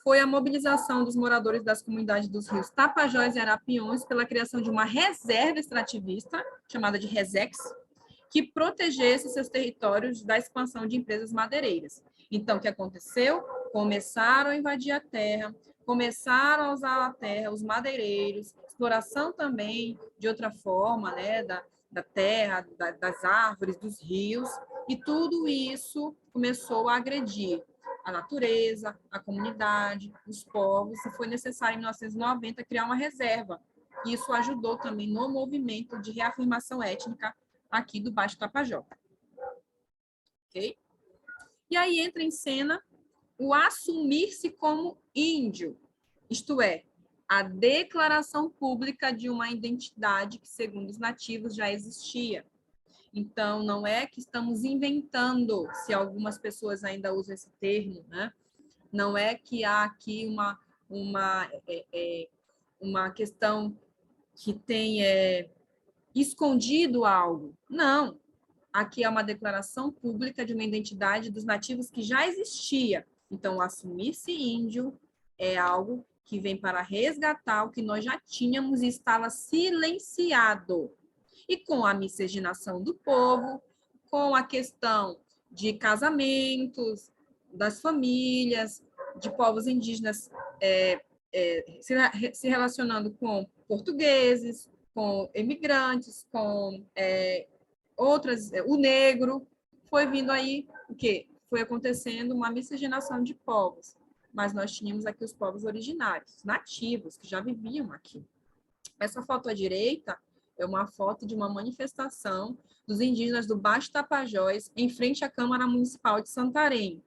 foi a mobilização dos moradores das comunidades dos rios Tapajós e Arapiões pela criação de uma reserva extrativista, chamada de RESEX, que protegesse seus territórios da expansão de empresas madeireiras. Então, o que aconteceu? Começaram a invadir a terra, começaram a usar a terra, os madeireiros, exploração também de outra forma, né, da terra, das árvores, dos rios, e tudo isso começou a agredir a natureza, a comunidade, os povos, e foi necessário, em 1990, criar uma reserva. Isso ajudou também no movimento de reafirmação étnica aqui do Baixo Tapajós. Ok? E aí entra em cena o assumir-se como índio, isto é, a declaração pública de uma identidade que, segundo os nativos, já existia. Então, não é que estamos inventando, se algumas pessoas ainda usam esse termo, né? Não é que há aqui uma questão que tem escondido algo. Não. Aqui é uma declaração pública de uma identidade dos nativos que já existia. Então, assumir-se índio é algo que vem para resgatar o que nós já tínhamos e estava silenciado. E com a miscigenação do povo, com a questão de casamentos, das famílias, de povos indígenas se relacionando com portugueses, com imigrantes, com o negro, foi vindo aí o quê? Foi acontecendo uma miscigenação de povos. Mas nós tínhamos aqui os povos originários, nativos, que já viviam aqui. Essa foto à direita é uma foto de uma manifestação dos indígenas do Baixo Tapajós em frente à Câmara Municipal de Santarém.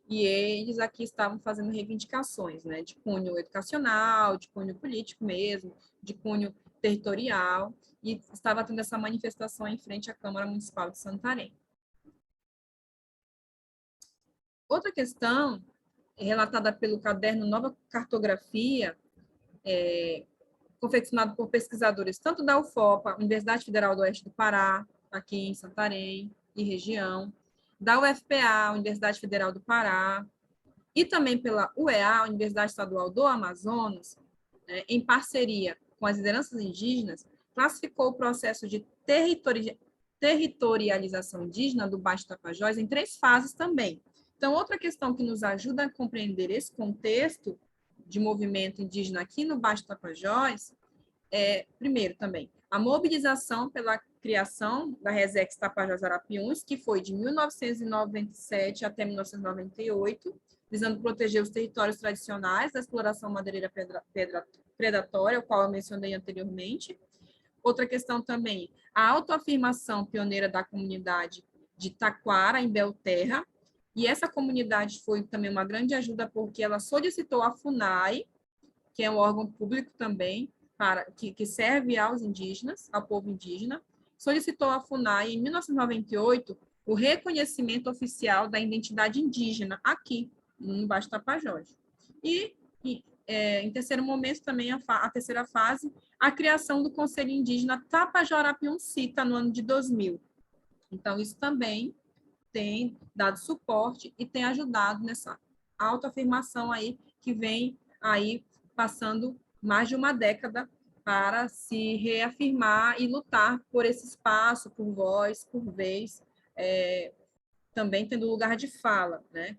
E eles aqui estavam fazendo reivindicações, né, de cunho educacional, de cunho político mesmo, de cunho territorial, e estava tendo essa manifestação em frente à Câmara Municipal de Santarém. Outra questão, relatada pelo caderno Nova Cartografia, confeccionado por pesquisadores tanto da UFOPA, Universidade Federal do Oeste do Pará, aqui em Santarém e região, da UFPA, Universidade Federal do Pará, e também pela UEA, Universidade Estadual do Amazonas, em parceria com as lideranças indígenas, classificou o processo de territorialização indígena do Baixo Tapajós em 3 fases também. Então, outra questão que nos ajuda a compreender esse contexto de movimento indígena aqui no Baixo Tapajós é, primeiro também, a mobilização pela criação da Resex Tapajós Arapiuns, que foi de 1997 até 1998, visando proteger os territórios tradicionais da exploração madeireira predatória, o qual eu mencionei anteriormente. Outra questão também, a autoafirmação pioneira da comunidade de Taquara, em Belterra, e essa comunidade foi também uma grande ajuda porque ela solicitou a FUNAI, que é um órgão público também, que serve aos indígenas, ao povo indígena, solicitou à FUNAI, em 1998, o reconhecimento oficial da identidade indígena aqui, no Baixo Tapajós. E em terceiro momento, também a terceira fase, a criação do Conselho Indígena Tapajós-Arapiuns-Cita, no ano de 2000. Então, isso também tem dado suporte e tem ajudado nessa autoafirmação aí, que vem aí passando mais de uma década para se reafirmar e lutar por esse espaço, por voz, por vez, também tendo lugar de fala, né?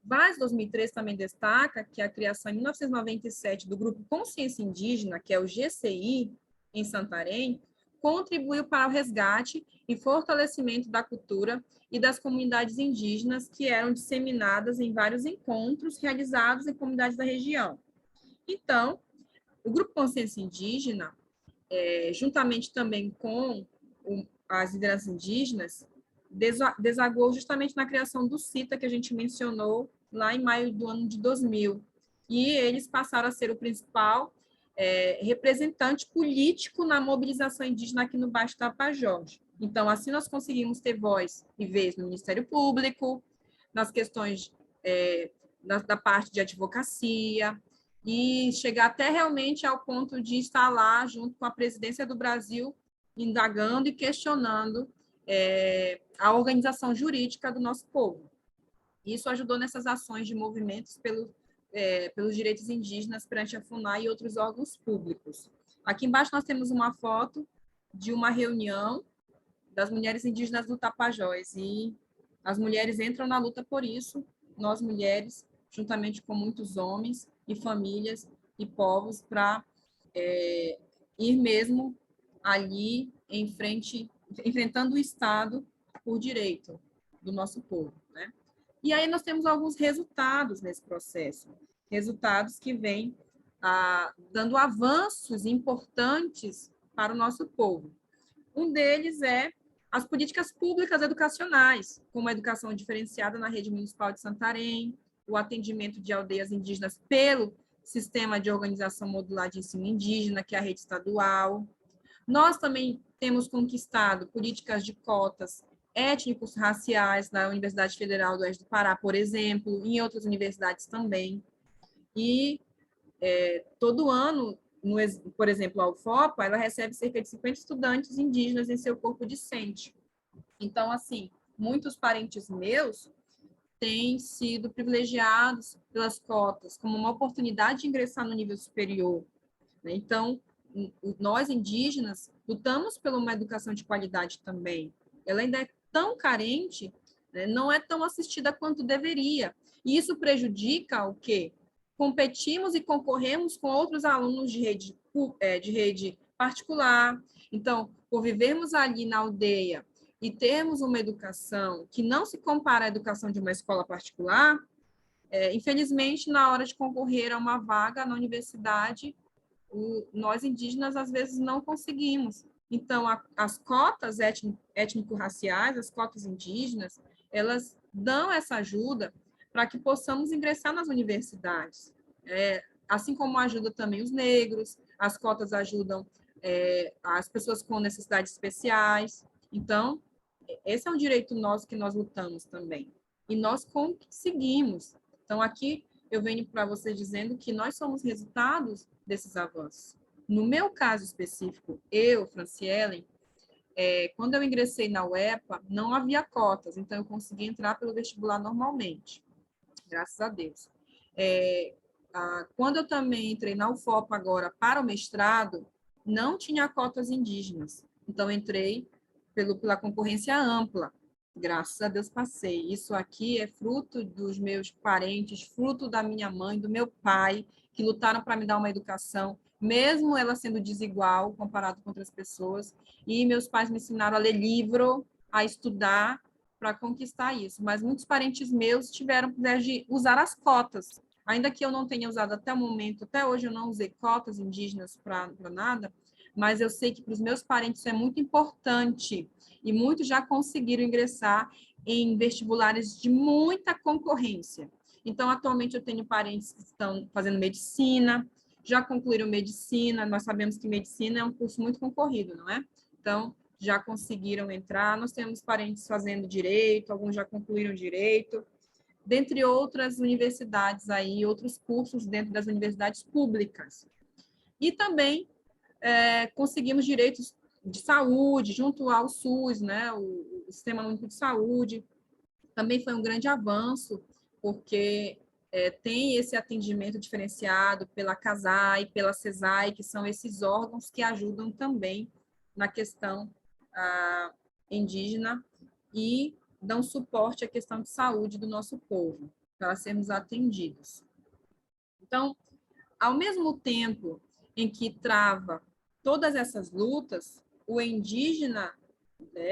Vaz 2003 também destaca que a criação em 1997 do Grupo Consciência Indígena, que é o GCI, em Santarém, contribuiu para o resgate e fortalecimento da cultura e das comunidades indígenas que eram disseminadas em vários encontros realizados em comunidades da região. Então, o Grupo Consciência Indígena, juntamente também com as lideranças indígenas, desaguou justamente na criação do CITA, que a gente mencionou lá em maio do ano de 2000. E eles passaram a ser o principal representante político na mobilização indígena aqui no Baixo Tapajós. Então, assim nós conseguimos ter voz e vez no Ministério Público, nas questões da parte de advocacia, e chegar até realmente ao ponto de estar lá junto com a presidência do Brasil, indagando e questionando a organização jurídica do nosso povo. Isso ajudou nessas ações de movimentos pelos direitos indígenas perante a FUNAI e outros órgãos públicos. Aqui embaixo nós temos uma foto de uma reunião das mulheres indígenas do Tapajós, e as mulheres entram na luta por isso, nós mulheres, juntamente com muitos homens e famílias e povos, para ir mesmo ali em frente, enfrentando o Estado por direito do nosso povo, né? E aí nós temos alguns resultados nesse processo, resultados que vêm dando avanços importantes para o nosso povo. Um deles é as políticas públicas educacionais, como a educação diferenciada na rede municipal de Santarém, o atendimento de aldeias indígenas pelo Sistema de Organização Modular de Ensino Indígena, que é a rede estadual. Nós também temos conquistado políticas de cotas étnicos raciais na Universidade Federal do Oeste do Pará, por exemplo, e em outras universidades também. E todo ano, por exemplo, a UFOPA, ela recebe cerca de 50 estudantes indígenas em seu corpo discente. Então, assim, muitos parentes meus têm sido privilegiados pelas cotas como uma oportunidade de ingressar no nível superior, né? Então, nós indígenas lutamos por uma educação de qualidade também. Ela ainda é tão carente, né? Não é tão assistida quanto deveria. E isso prejudica o quê? Competimos e concorremos com outros alunos de rede particular. Então, por vivermos ali na aldeia, e termos uma educação que não se compara à educação de uma escola particular, infelizmente, na hora de concorrer a uma vaga na universidade, nós indígenas, às vezes, não conseguimos. Então, as cotas étnico-raciais, as cotas indígenas, elas dão essa ajuda para que possamos ingressar nas universidades. Assim como ajuda também os negros, as cotas ajudam as pessoas com necessidades especiais. Então, esse é um direito nosso que nós lutamos também. E nós conseguimos. Então, aqui eu venho para vocês dizendo que nós somos resultados desses avanços. No meu caso específico, eu, Franciele, quando eu ingressei na UEPA, não havia cotas, então eu consegui entrar pelo vestibular normalmente, graças a Deus. Quando eu também entrei na UFOP agora para o mestrado, não tinha cotas indígenas, então entrei pela concorrência ampla. Graças a Deus passei. Isso aqui é fruto dos meus parentes, fruto da minha mãe, do meu pai, que lutaram para me dar uma educação, mesmo ela sendo desigual comparado com outras pessoas. E meus pais me ensinaram a ler livro, a estudar para conquistar isso. Mas muitos parentes meus tiveram de usar as cotas. Ainda que eu não tenha usado até o momento, até hoje eu não usei cotas indígenas para nada, mas eu sei que para os meus parentes isso é muito importante e muitos já conseguiram ingressar em vestibulares de muita concorrência. Então, atualmente, eu tenho parentes que estão fazendo medicina, já concluíram medicina, nós sabemos que medicina é um curso muito concorrido, não é? Então, já conseguiram entrar, nós temos parentes fazendo direito, alguns já concluíram direito, dentre outras universidades aí, outros cursos dentro das universidades públicas. E também conseguimos direitos de saúde junto ao SUS, né, o Sistema Único de Saúde. Também foi um grande avanço, porque tem esse atendimento diferenciado pela CASAI, pela CESAI, que são esses órgãos que ajudam também na questão indígena e dão suporte à questão de saúde do nosso povo, para sermos atendidos. Então, ao mesmo tempo em que trava todas essas lutas, o indígena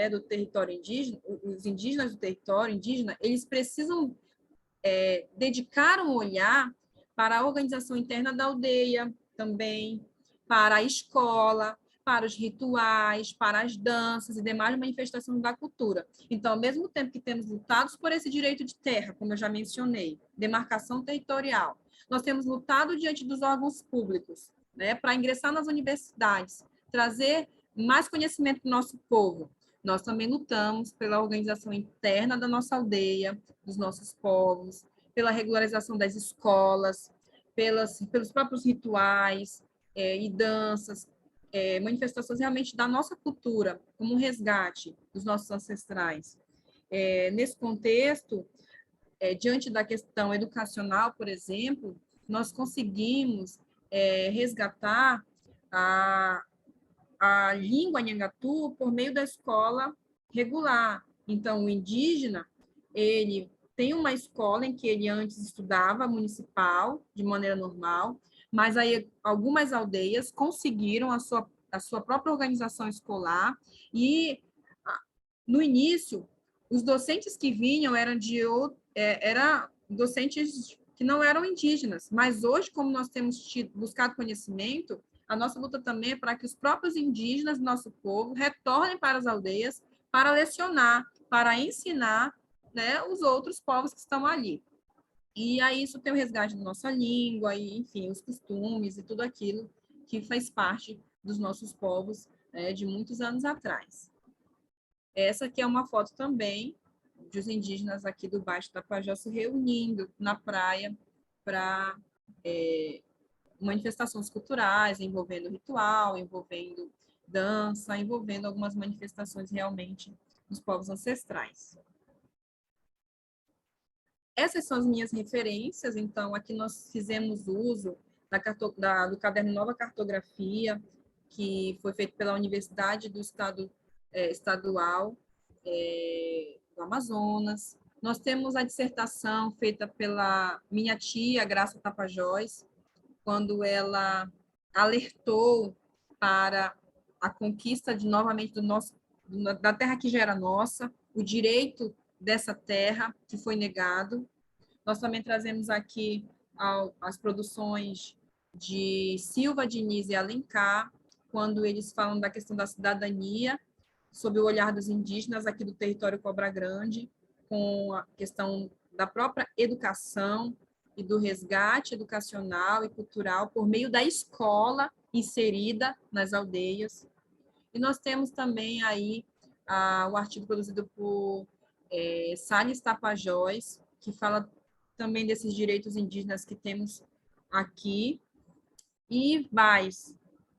do território indígena, os indígenas do território indígena, eles precisam dedicar um olhar para a organização interna da aldeia também, para a escola, para os rituais, para as danças e demais manifestações da cultura. Então, ao mesmo tempo que temos lutado por esse direito de terra, como eu já mencionei, demarcação territorial, nós temos lutado diante dos órgãos públicos, né, para ingressar nas universidades, trazer mais conhecimento para o nosso povo. Nós também lutamos pela organização interna da nossa aldeia, dos nossos povos, pela regularização das escolas, pelos próprios rituais e danças, manifestações realmente da nossa cultura, como um resgate dos nossos ancestrais. Nesse contexto, diante da questão educacional, por exemplo, nós conseguimos resgatar a língua Nhangatu por meio da escola regular. Então, o indígena, ele tem uma escola em que ele antes estudava municipal, de maneira normal, mas aí algumas aldeias conseguiram a sua própria organização escolar e, no início, os docentes que vinham eram docentes que não eram indígenas, mas hoje, como nós temos buscado conhecimento, a nossa luta também é para que os próprios indígenas do nosso povo retornem para as aldeias para lecionar, para ensinar, né, os outros povos que estão ali. E aí isso tem o resgate da nossa língua, e, enfim, os costumes e tudo aquilo que faz parte dos nossos povos de muitos anos atrás. Essa aqui é uma foto também dos indígenas aqui do Baixo Tapajós se reunindo na praia para manifestações culturais, envolvendo ritual, envolvendo dança, envolvendo algumas manifestações realmente dos povos ancestrais. Essas são as minhas referências, então aqui nós fizemos uso do caderno Nova Cartografia, que foi feito pela Universidade do Estado Estadual do Amazonas. Nós temos a dissertação feita pela minha tia, Graça Tapajós, quando ela alertou para a conquista novamente do nosso da terra que já era nossa, o direito dessa terra que foi negado. Nós também trazemos aqui as produções de Silva, Diniz e Alencar, quando eles falam da questão da cidadania, sob o olhar dos indígenas aqui do território Cobra Grande, com a questão da própria educação e do resgate educacional e cultural por meio da escola inserida nas aldeias. E nós temos também aí o artigo produzido por Salles Tapajós, que fala também desses direitos indígenas que temos aqui, e Vaz,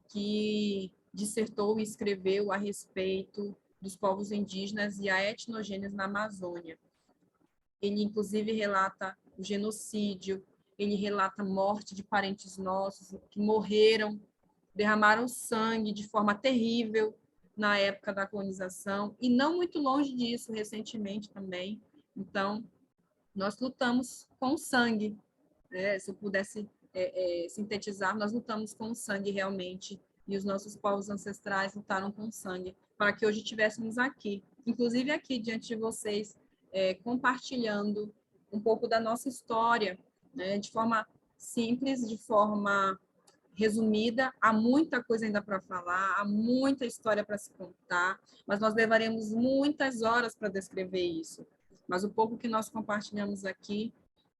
que dissertou e escreveu a respeito dos povos indígenas e a etnogênese na Amazônia. Ele, inclusive, relata o genocídio, ele relata a morte de parentes nossos que morreram, derramaram sangue de forma terrível na época da colonização, e não muito longe disso, recentemente também. Então, nós lutamos com sangue, né? Se eu pudesse sintetizar, nós lutamos com sangue realmente, e os nossos povos ancestrais lutaram com sangue, para que hoje estivéssemos aqui, inclusive aqui diante de vocês, compartilhando um pouco da nossa história, né? De forma simples, de forma resumida, há muita coisa ainda para falar, há muita história para se contar, mas nós levaremos muitas horas para descrever isso. Mas o pouco que nós compartilhamos aqui,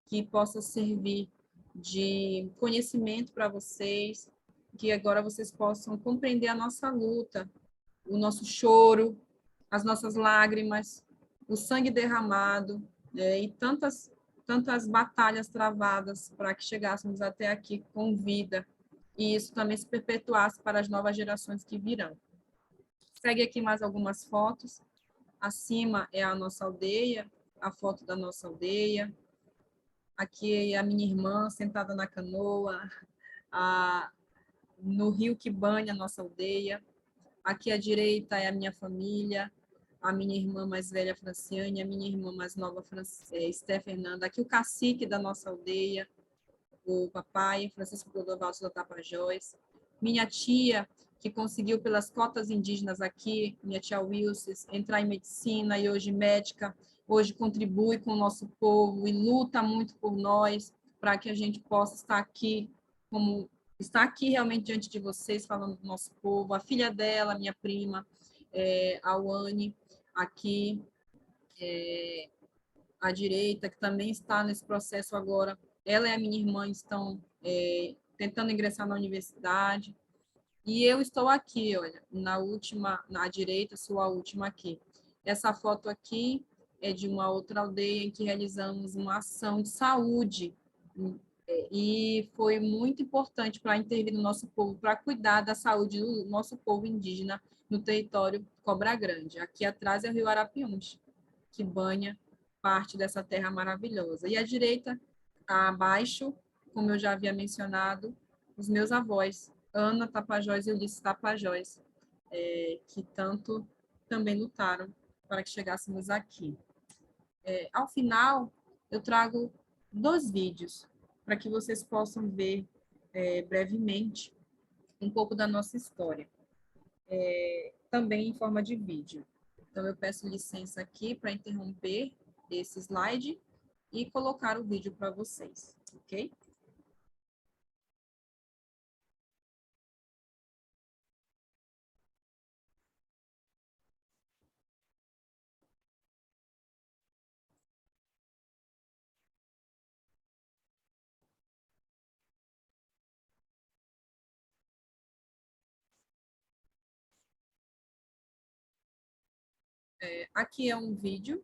que possa servir de conhecimento para vocês, que agora vocês possam compreender a nossa luta, o nosso choro, as nossas lágrimas, o sangue derramado, e tantas batalhas travadas para que chegássemos até aqui com vida, e isso também se perpetuasse para as novas gerações que virão. Segue aqui mais algumas fotos. Acima é a nossa aldeia, a foto da nossa aldeia. Aqui é a minha irmã sentada na canoa, no rio que banha a nossa aldeia. Aqui à direita é a minha família, a minha irmã mais velha, Franciane, a minha irmã mais nova, Esté Fernanda. Aqui o cacique da nossa aldeia, o papai, Francisco Clodovaldo da Tapajós. Minha tia, que conseguiu pelas cotas indígenas aqui, minha tia Wilces, entrar em medicina e hoje médica, hoje contribui com o nosso povo e luta muito por nós, para que a gente possa estar aqui, como está aqui realmente diante de vocês, falando do nosso povo. A filha dela, minha prima, a Wani, aqui à direita, que também está nesse processo agora. Ela e a minha irmã estão tentando ingressar na universidade. E eu estou aqui, olha, na direita, sou a última aqui. Essa foto aqui é de uma outra aldeia em que realizamos uma ação de saúde, e foi muito importante para intervir no nosso povo, para cuidar da saúde do nosso povo indígena no território Cobra Grande. Aqui atrás é o rio Arapiuns, que banha parte dessa terra maravilhosa. E à direita, abaixo, como eu já havia mencionado, os meus avós, Ana Tapajós e Ulisses Tapajós, que tanto também lutaram para que chegássemos aqui. Ao final, eu trago 2 vídeos para que vocês possam ver brevemente um pouco da nossa história, também em forma de vídeo. Então, eu peço licença aqui para interromper esse slide e colocar o vídeo para vocês, ok? Aqui é um vídeo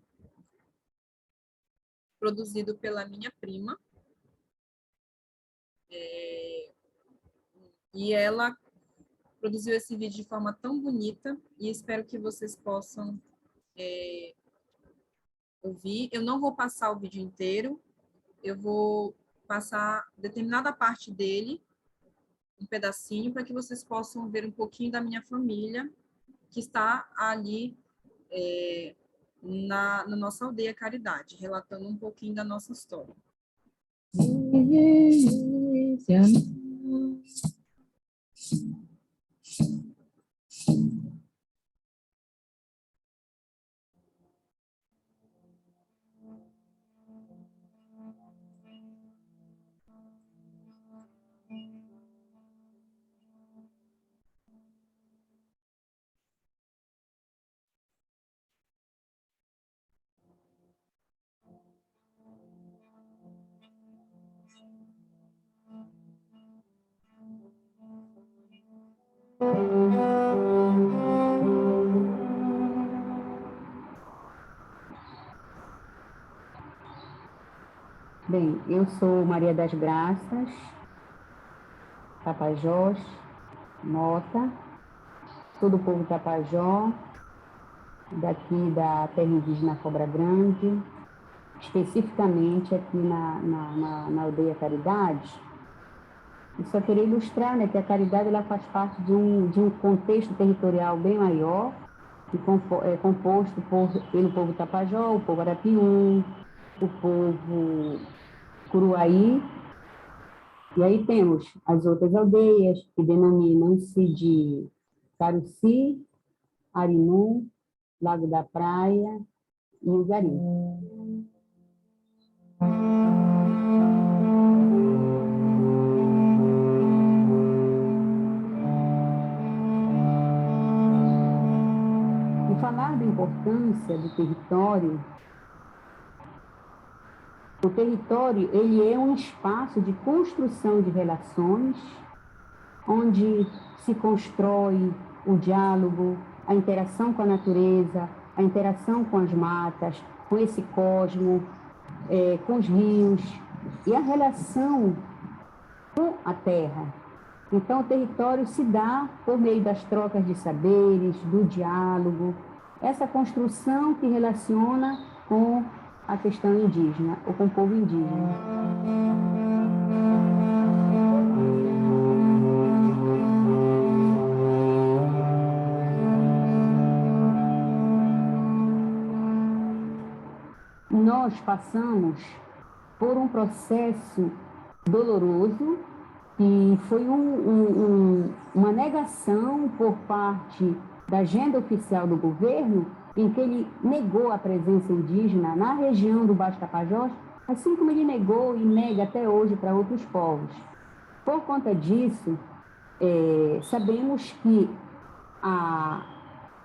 produzido pela minha prima, e ela produziu esse vídeo de forma tão bonita, e espero que vocês possam ouvir. Eu não vou passar o vídeo inteiro, eu vou passar determinada parte dele, um pedacinho, para que vocês possam ver um pouquinho da minha família, que está ali na nossa aldeia Caridade, relatando um pouquinho da nossa história. Bem, eu sou Maria das Graças, Tapajós, Mota, sou do povo Tapajó, daqui da terra indígena Cobra Grande, especificamente aqui na aldeia Caridade. Eu só queria ilustrar, né, que a Caridade ela faz parte de um contexto territorial bem maior, que é composto pelo povo Tapajó, o povo Arapiuns, o povo Curuaí, e aí temos as outras aldeias que denominam-se de Caruci, Arinu, Lago da Praia e Uzari. E falar da importância do território, o território ele é um espaço de construção de relações, onde se constrói o diálogo, a interação com a natureza, a interação com as matas, com esse cosmo, com os rios, e a relação com a terra. Então, o território se dá por meio das trocas de saberes, do diálogo, essa construção que relaciona com a questão indígena, ou com o povo indígena. Nós passamos por um processo doloroso, que foi uma negação por parte da agenda oficial do governo, em que ele negou a presença indígena na região do Baixo Tapajós, assim como ele negou e nega até hoje para outros povos. Por conta disso, sabemos que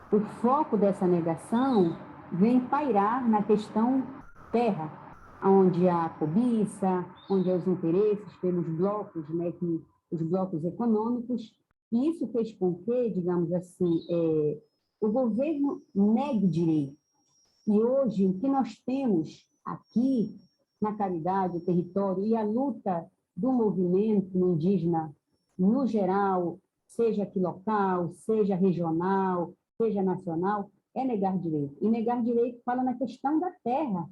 o foco dessa negação vem pairar na questão terra, onde há cobiça, onde há os interesses pelos blocos, né, os blocos econômicos, e isso fez com que, digamos assim, o governo negue direito. E hoje, o que nós temos aqui na Caridade, o território e a luta do movimento indígena no geral, seja aqui local, seja regional, seja nacional, é negar direito. E negar direito fala na questão da terra.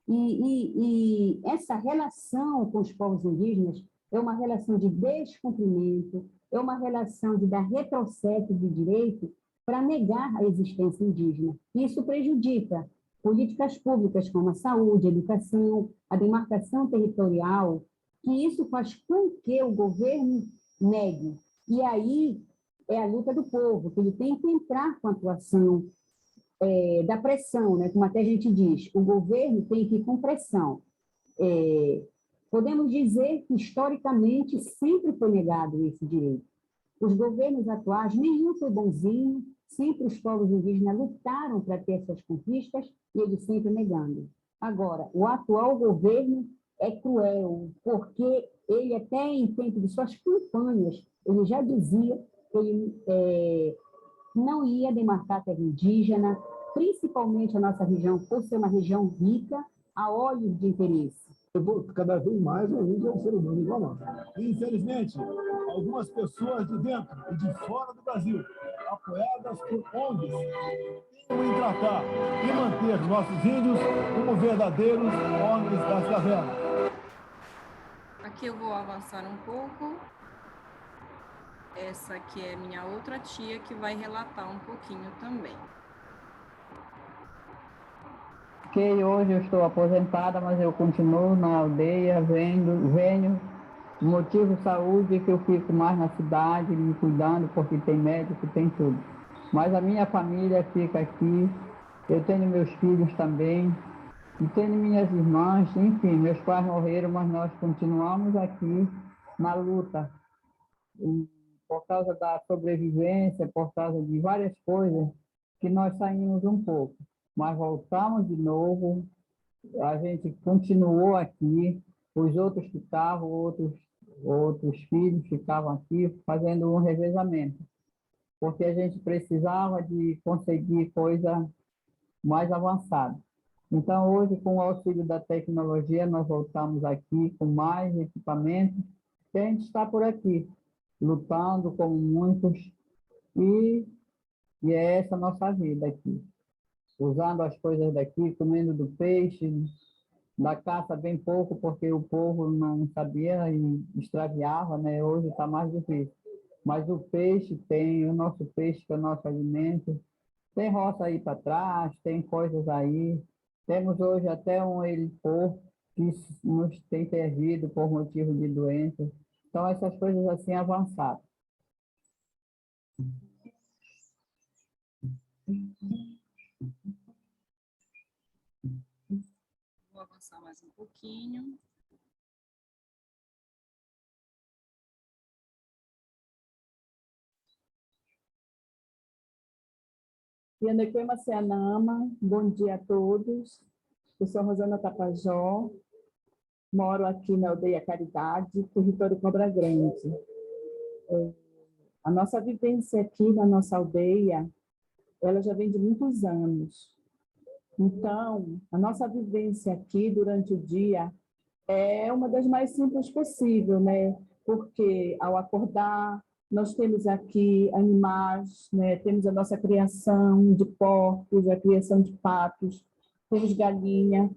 E essa relação com os povos indígenas é uma relação de descumprimento, é uma relação de dar retrocesso de direito para negar a existência indígena. Isso prejudica políticas públicas como a saúde, a educação, a demarcação territorial, que isso faz com que o governo negue. E aí é a luta do povo, que ele tem que entrar com a atuação da pressão, né? Como até a gente diz, o governo tem que ir com pressão. Podemos dizer que, historicamente, sempre foi negado esse direito. Os governos atuais, nenhum foi bonzinho, sempre os povos indígenas lutaram para ter essas conquistas e eles sempre negando. Agora, o atual governo é cruel, porque ele até em tempo de suas campanhas, ele já dizia que ele não ia demarcar terra indígena, principalmente a nossa região, por ser uma região rica, a olhos de interesse. Eu vou cada vez mais a Índia é um ser humano igual a nós. Infelizmente, algumas pessoas de dentro e de fora do Brasil, apoiadas por ONGs, tentam em tratar e manter nossos índios como verdadeiros homens das cavernas. Aqui eu vou avançar um pouco. Essa aqui é minha outra tia que vai relatar um pouquinho também. Que hoje eu estou aposentada, mas eu continuo na aldeia, venho, motivo saúde, que eu fico mais na cidade, me cuidando, porque tem médico, tem tudo. Mas a minha família fica aqui, eu tenho meus filhos também, e tenho minhas irmãs, enfim, meus pais morreram, mas nós continuamos aqui na luta. Por causa da sobrevivência, por causa de várias coisas, que nós saímos um pouco. Mas voltamos de novo, a gente continuou aqui, os outros ficavam, outros filhos ficavam aqui fazendo um revezamento, porque a gente precisava de conseguir coisa mais avançada. Então, hoje, com o auxílio da tecnologia, nós voltamos aqui com mais equipamentos, e a gente está por aqui, lutando como muitos, e é essa a nossa vida aqui. Usando as coisas daqui, comendo do peixe, da caça bem pouco, porque o povo não sabia e extraviava, né? Hoje está mais difícil. Mas o peixe tem, o nosso peixe, que é o nosso alimento, tem roça aí para trás, tem coisas aí. Temos hoje até um heliporto que nos tem perdido por motivo de doenças. Então, essas coisas assim avançadas. Vou avançar mais um pouquinho. Yandequema Seanama, bom dia a todos. Eu sou Rosana Tapajó, moro aqui na aldeia Caridade, território Cobra Grande. A nossa vivência aqui na nossa aldeia, ela já vem de muitos anos. Então, a nossa vivência aqui durante o dia é uma das mais simples possível, né? Porque ao acordar, nós temos aqui animais, né? Temos a nossa criação de porcos, a criação de patos, temos galinha,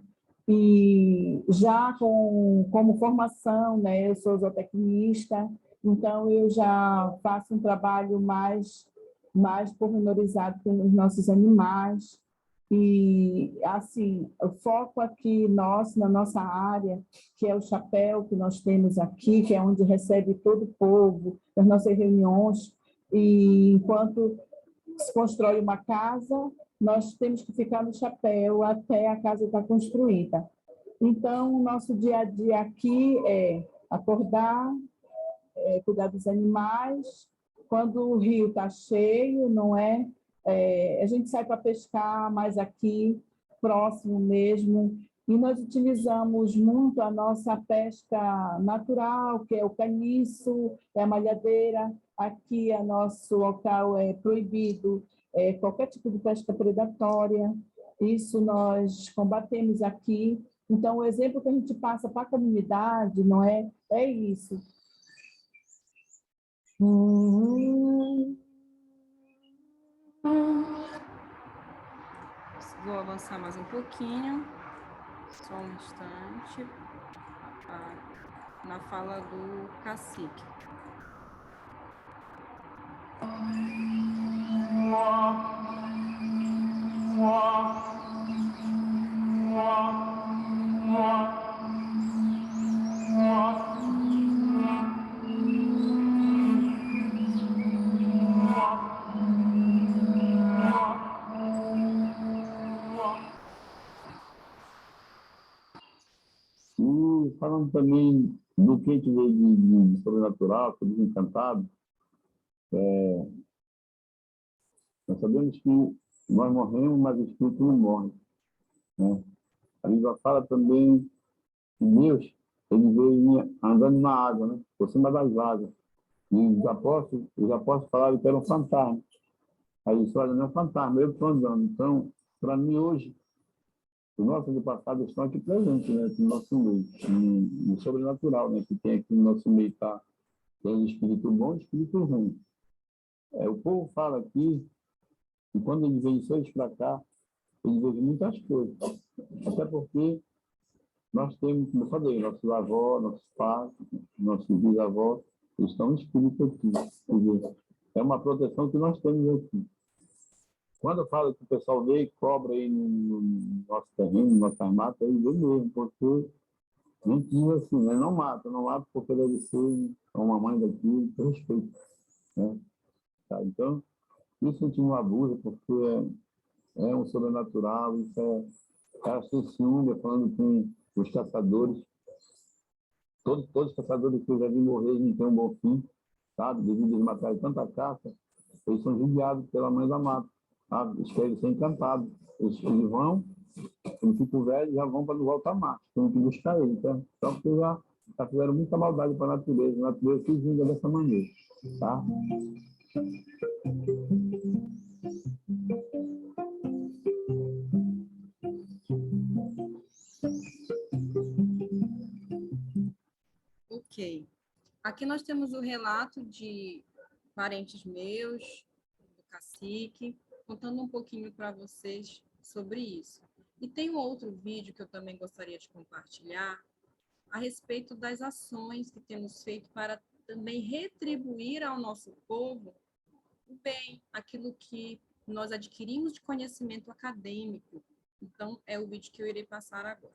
e já como formação, né? Eu sou zootecnista, então eu já faço um trabalho mais pormenorizado com os nossos animais. E, assim, o foco aqui nosso, na nossa área, que é o chapéu que nós temos aqui, que é onde recebe todo o povo, as nossas reuniões, e enquanto se constrói uma casa, nós temos que ficar no chapéu até a casa estar construída. Então, o nosso dia a dia aqui é acordar, cuidar dos animais, quando o rio está cheio, não é? A gente sai para pescar mais aqui, próximo mesmo, e nós utilizamos muito a nossa pesca natural, que é o caniço, é a malhadeira. Aqui, o nosso local é proibido qualquer tipo de pesca predatória. Isso nós combatemos aqui. Então, o exemplo que a gente passa para a comunidade, não é? É isso. Vou avançar mais um pouquinho. Só um instante. Na fala do cacique. E falando também do que a gente vê de sobrenatural, do desencantado, nós sabemos que nós morremos, mas o espírito não morre, né? A Bíblia fala também que Deus, ele veio andando na água, né? Por cima das águas. E os apóstolos falaram que era um fantasma. Aí eles falaram, não é um fantasma, eu estou andando. Então, para mim hoje, os nossos antepassados estão aqui presentes, né, no nosso meio, no sobrenatural, né, que tem aqui no nosso meio, tá? Tem o espírito bom e o espírito ruim. O povo fala aqui, e quando eles vêm só para cá, eles veem muitas coisas. Até porque nós temos, como eu falei, nossos avós, nossos pais, nossos bisavós, eles estão em espírito aqui. Quer dizer, é uma proteção que nós temos aqui. Quando eu falo que o pessoal vê e cobra aí no nosso terreno, no nosso matas, aí vê mesmo, porque a gente diz assim, né? Não mata porque deve ser uma mãe daqui, com respeito, né? Tá? Então, isso a gente não abusa, porque é um sobrenatural, isso é assim, ciúme, falando com os caçadores. Todos os caçadores que eu já vi morrer, não tem um bom fim, sabe? Devido a eles matarem tanta caça, eles são judiados pela mãe da mata. Eles querem ser encantados. Eles vão, quando ficam velhos, já vão para voltar a mar. Tem que buscar eles, tá? Só porque já fizeram muita maldade para a natureza. A natureza se vinga dessa maneira, tá? Ok. Aqui nós temos o relato de parentes meus, do cacique, contando um pouquinho para vocês sobre isso. E tem um outro vídeo que eu também gostaria de compartilhar a respeito das ações que temos feito para também retribuir ao nosso povo o bem, aquilo que nós adquirimos de conhecimento acadêmico. Então, é o vídeo que eu irei passar agora.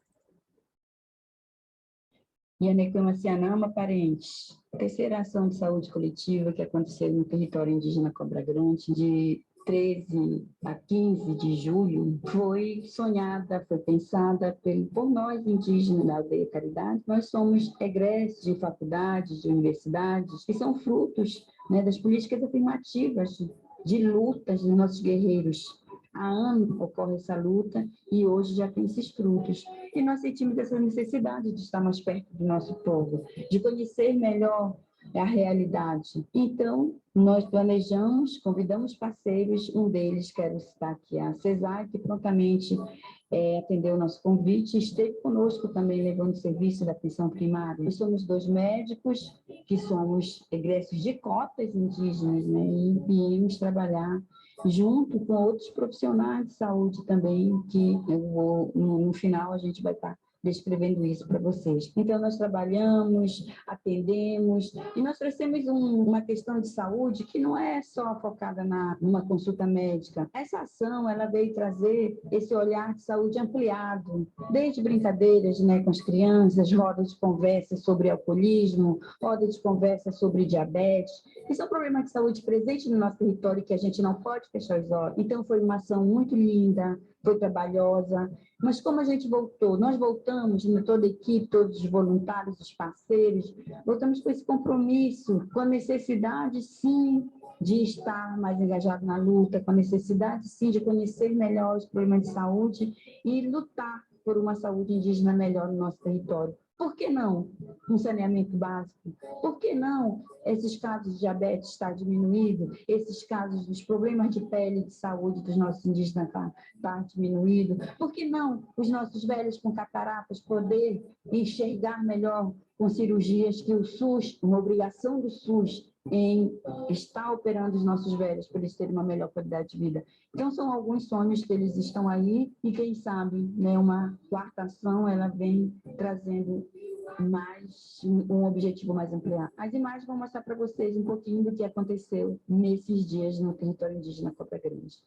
Yanequema Cianama, parentes. A terceira ação de saúde coletiva que aconteceu no território indígena Cobra Grande, de 13 a 15 de julho, foi sonhada, foi pensada por nós indígenas da aldeia Caridade. Nós somos egressos de faculdades, de universidades, que são frutos, né, das políticas afirmativas de lutas dos nossos guerreiros. Há anos ocorre essa luta e hoje já tem esses frutos. E nós sentimos essa necessidade de estar mais perto do nosso povo, de conhecer melhor a realidade. Então, nós planejamos, convidamos parceiros, um deles, quero citar aqui, a CESAR, que prontamente atendeu o nosso convite, esteve conosco também levando o serviço da atenção primária. Nós somos 2 médicos, que somos egressos de cotas indígenas, né, e viemos trabalhar junto com outros profissionais de saúde também, que eu vou, no final a gente vai estar descrevendo isso para vocês. Então, nós trabalhamos, atendemos, e nós trouxemos uma questão de saúde que não é só focada numa consulta médica. Essa ação, ela veio trazer esse olhar de saúde ampliado, desde brincadeiras, né, com as crianças, rodas de conversa sobre alcoolismo, rodas de conversa sobre diabetes, que são problemas de saúde presentes no nosso território que a gente não pode fechar os olhos. Então, foi uma ação muito linda, foi trabalhosa, mas como a gente voltou? Nós voltamos, toda a equipe, todos os voluntários, os parceiros, voltamos com esse compromisso, com a necessidade, sim, de estar mais engajado na luta, com a necessidade, sim, de conhecer melhor os problemas de saúde e lutar por uma saúde indígena melhor no nosso território. Por que não um saneamento básico? Por que não esses casos de diabetes estar diminuído? Esses casos dos problemas de pele, de saúde dos nossos indígenas estar diminuído? Por que não os nossos velhos com cataratas poder enxergar melhor com cirurgias que o SUS, uma obrigação do SUS, em estar operando os nossos velhos para eles terem uma melhor qualidade de vida. Então, são alguns sonhos que eles estão aí e, quem sabe, né, uma quarta ação, ela vem trazendo mais um objetivo mais ampliado. As imagens vão mostrar para vocês um pouquinho do que aconteceu nesses dias no território indígena Cobra Grande.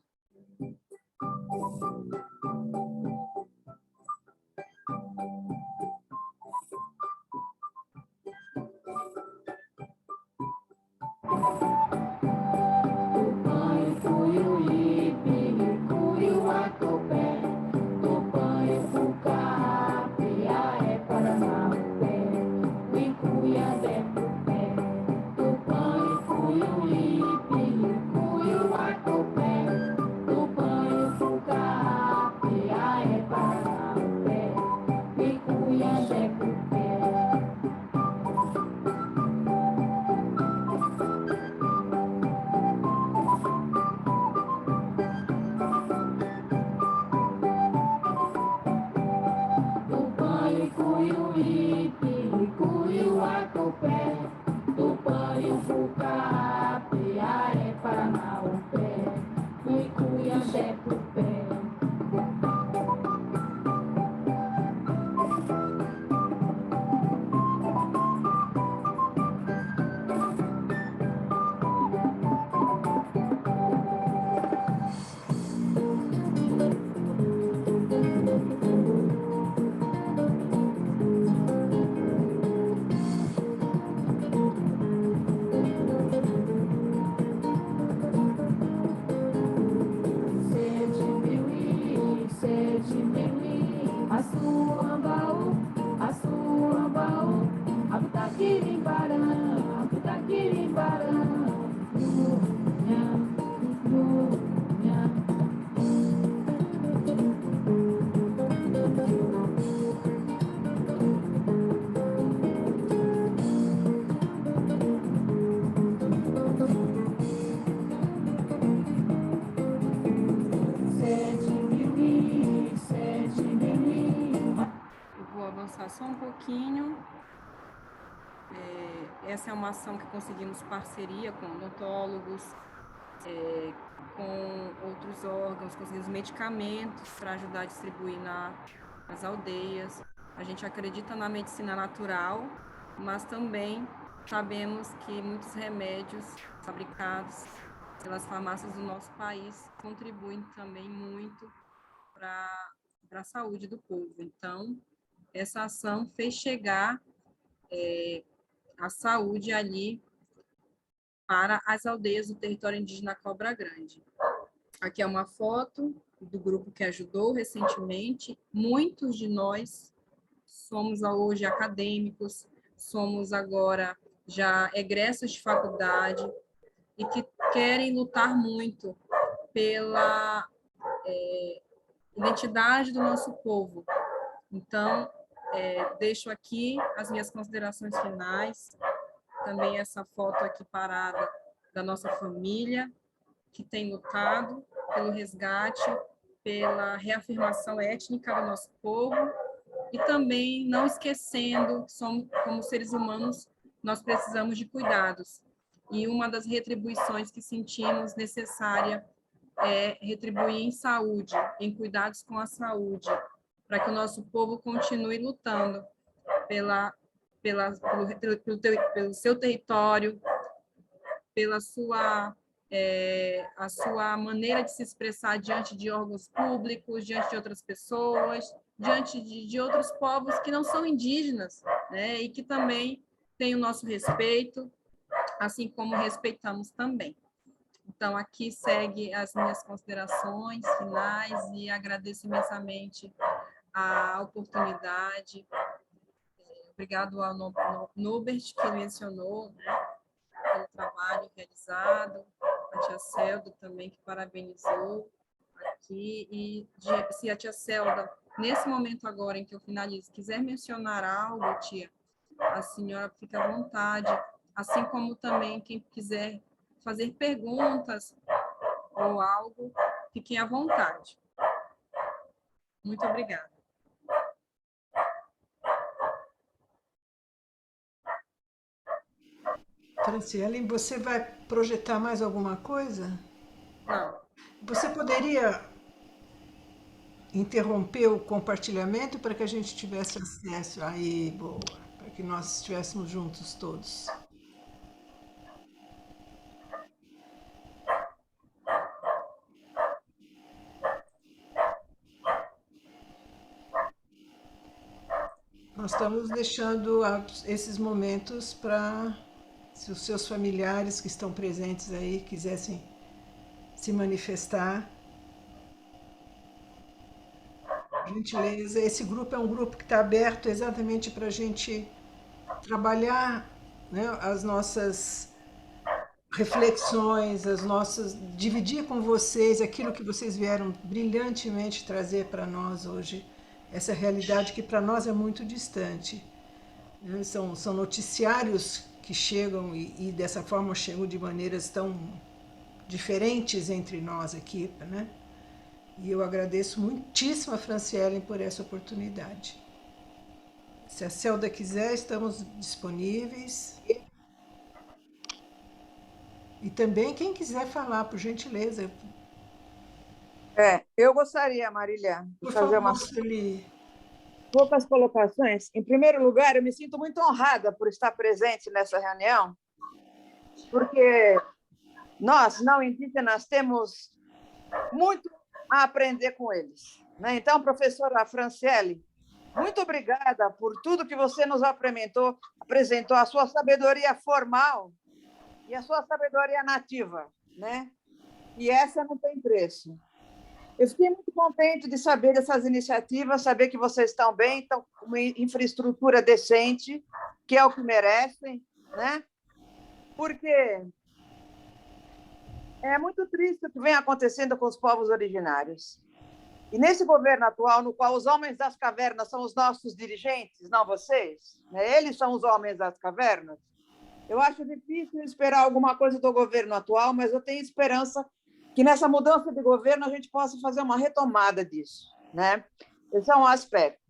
Só um pouquinho. Essa é uma ação que conseguimos parceria com odontólogos, com outros órgãos, conseguimos medicamentos para ajudar a distribuir nas aldeias. A gente acredita na medicina natural, mas também sabemos que muitos remédios fabricados pelas farmácias do nosso país contribuem também muito para a saúde do povo. Então, essa ação fez chegar a saúde ali para as aldeias do território indígena Cobra Grande. Aqui é uma foto do grupo que ajudou recentemente. Muitos de nós somos hoje acadêmicos, somos agora já egressos de faculdade e que querem lutar muito pela identidade do nosso povo. Então, deixo aqui as minhas considerações finais, também essa foto aqui parada da nossa família, que tem lutado pelo resgate, pela reafirmação étnica do nosso povo, e também não esquecendo que somos, como seres humanos, nós precisamos de cuidados. E uma das retribuições que sentimos necessária é retribuir em saúde, em cuidados com a saúde, para que o nosso povo continue lutando pelo seu território, pela a sua maneira de se expressar diante de órgãos públicos, diante de outras pessoas, diante de outros povos que não são indígenas, né? E que também têm o nosso respeito, assim como respeitamos também. Então, aqui segue as minhas considerações finais e agradeço imensamente a oportunidade. Obrigado ao Norbert, que mencionou, né, pelo trabalho realizado, a tia Celda também, que parabenizou aqui, e se a tia Celda, nesse momento agora em que eu finalizo, quiser mencionar algo, tia, a senhora fica à vontade, assim como também quem quiser fazer perguntas ou algo, fiquem à vontade. Muito obrigada. Franciele, você vai projetar mais alguma coisa? Não. Você poderia interromper o compartilhamento para que a gente tivesse acesso? Aí, boa. Para que nós estivéssemos juntos todos. Nós estamos deixando esses momentos para, se os seus familiares que estão presentes aí quisessem se manifestar. Gentileza, esse grupo é um grupo que está aberto exatamente para a gente trabalhar, né, as nossas reflexões, dividir com vocês aquilo que vocês vieram brilhantemente trazer para nós hoje, essa realidade que para nós é muito distante. Né? São noticiários que chegam e dessa forma chegam de maneiras tão diferentes entre nós aqui, né? E eu agradeço muitíssimo a Franciele por essa oportunidade. Se a Celda quiser, estamos disponíveis. E também quem quiser falar, por gentileza. Eu gostaria, Marília, de Por fazer favor, umas Sueli. poucas colocações. Em primeiro lugar, eu me sinto muito honrada por estar presente nessa reunião, porque nós, não indígenas, temos muito a aprender com eles, né? Então, professora Franciele, muito obrigada por tudo que você nos apresentou, a sua sabedoria formal e a sua sabedoria nativa, né? E essa não tem preço. Eu fiquei muito contente de saber dessas iniciativas, saber que vocês estão bem, estão com uma infraestrutura decente, que é o que merecem, né? Porque é muito triste o que vem acontecendo com os povos originários. E nesse governo atual, no qual os homens das cavernas são os nossos dirigentes, não vocês, né? Eles são os homens das cavernas, eu acho difícil esperar alguma coisa do governo atual, mas eu tenho esperança que nessa mudança de governo a gente possa fazer uma retomada disso, né? Esse é um aspecto.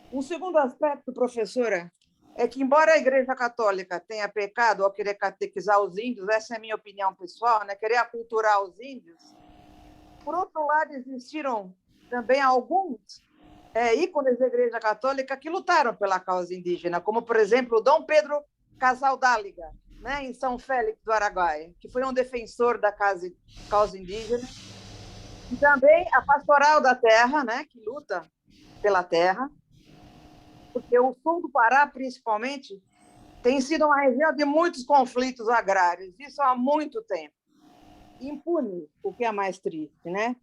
Um segundo aspecto, professora, é que, embora a Igreja Católica tenha pecado ao querer catequizar os índios, essa é a minha opinião pessoal, né? Querer aculturar os índios, por outro lado, existiram também alguns ícones da Igreja Católica que lutaram pela causa indígena, como, por exemplo, Dom Pedro Casaldáliga, né, em São Félix do Araguaia, que foi um defensor da causa indígena. E também a Pastoral da Terra, né, que luta pela terra, porque o sul do Pará, principalmente, tem sido uma região de muitos conflitos agrários, isso há muito tempo. Impune, o que é mais triste, né?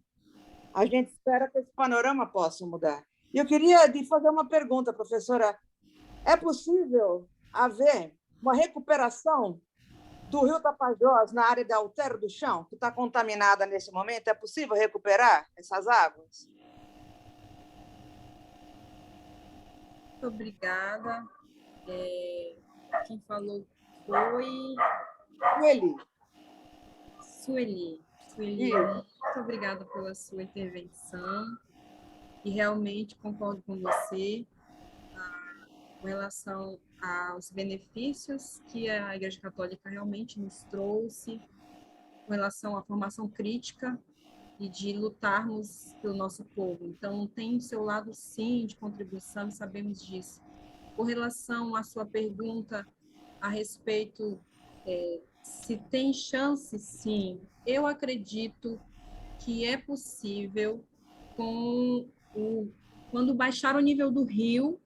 A gente espera que esse panorama possa mudar. E eu queria lhe fazer uma pergunta, professora. É possível haver uma recuperação do rio Tapajós na área da Alter do Chão, que está contaminada nesse momento? É possível recuperar essas águas? Muito obrigada. Quem falou foi Sueli. Muito obrigada pela sua intervenção. E realmente concordo com você com relação aos benefícios que a Igreja Católica realmente nos trouxe, com relação à formação crítica e de lutarmos pelo nosso povo. Então, tem o seu lado, sim, de contribuição, sabemos disso. Com relação à sua pergunta a respeito se tem chance, sim, eu acredito que é possível, quando baixar o nível do rio,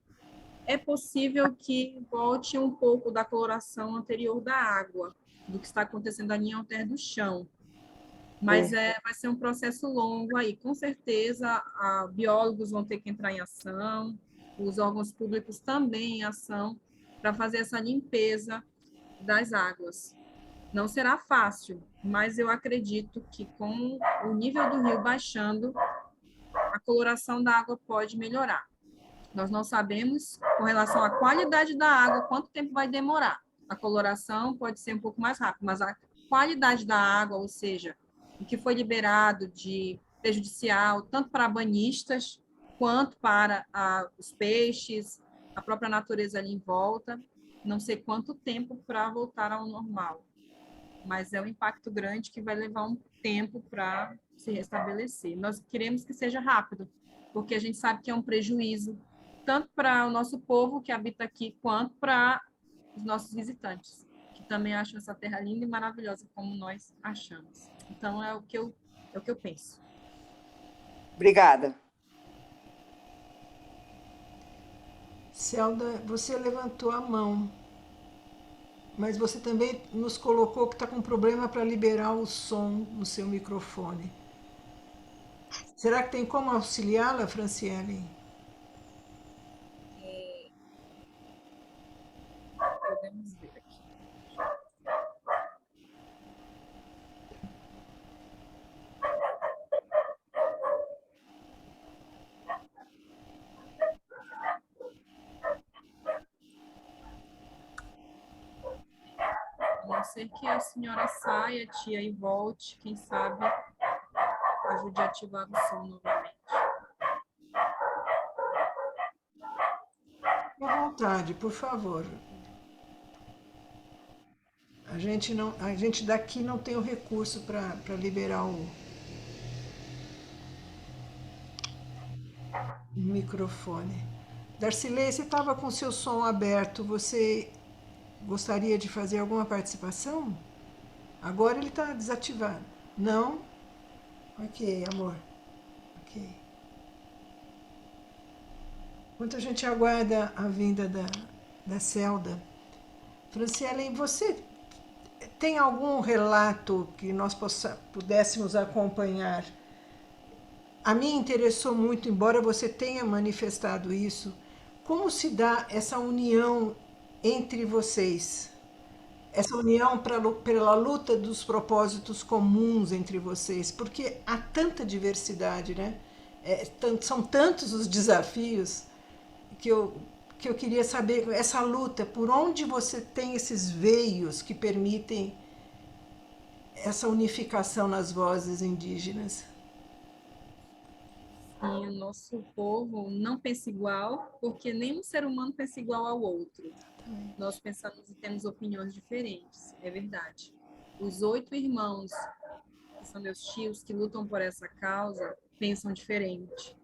é possível que volte um pouco da coloração anterior da água, do que está acontecendo ali em Alter do Chão. Mas vai ser um processo longo aí. Com certeza, biólogos vão ter que entrar em ação, os órgãos públicos também em ação, para fazer essa limpeza das águas. Não será fácil, mas eu acredito que com o nível do rio baixando, a coloração da água pode melhorar. Nós não sabemos, com relação à qualidade da água, quanto tempo vai demorar. A coloração pode ser um pouco mais rápida, mas a qualidade da água, ou seja, o que foi liberado de prejudicial, tanto para banhistas, quanto para os peixes, a própria natureza ali em volta, não sei quanto tempo para voltar ao normal. Mas é um impacto grande que vai levar um tempo para se restabelecer. Nós queremos que seja rápido, porque a gente sabe que é um prejuízo, tanto para o nosso povo que habita aqui, quanto para os nossos visitantes, que também acham essa terra linda e maravilhosa, como nós achamos. Então, é o que eu penso. Obrigada. Celda, você levantou a mão, mas você também nos colocou que está com problema para liberar o som no seu microfone. Será que tem como auxiliá-la, Franciele? Podemos ver aqui. A não ser que a senhora saia, tia, e volte, quem sabe ajude a ativar o som novamente. Fique à vontade, por favor. A gente daqui não tem o recurso para liberar o microfone. Darcilei, você estava com seu som aberto, você gostaria de fazer alguma participação? Agora ele está desativado. Não? Ok, amor. Ok. Enquanto a gente aguarda a vinda da Celda, Franciele, você tem algum relato que nós pudéssemos acompanhar? A mim interessou muito, embora você tenha manifestado isso, como se dá essa união entre vocês? Essa união pela luta dos propósitos comuns entre vocês, porque há tanta diversidade, né? São tantos os desafios que eu queria saber, essa luta, por onde você tem esses veios que permitem essa unificação nas vozes indígenas? Sim, o nosso povo não pensa igual, porque nenhum ser humano pensa igual ao outro. Nós pensamos e temos opiniões diferentes, é verdade. Os 8 irmãos, que são meus tios, que lutam por essa causa, pensam diferente.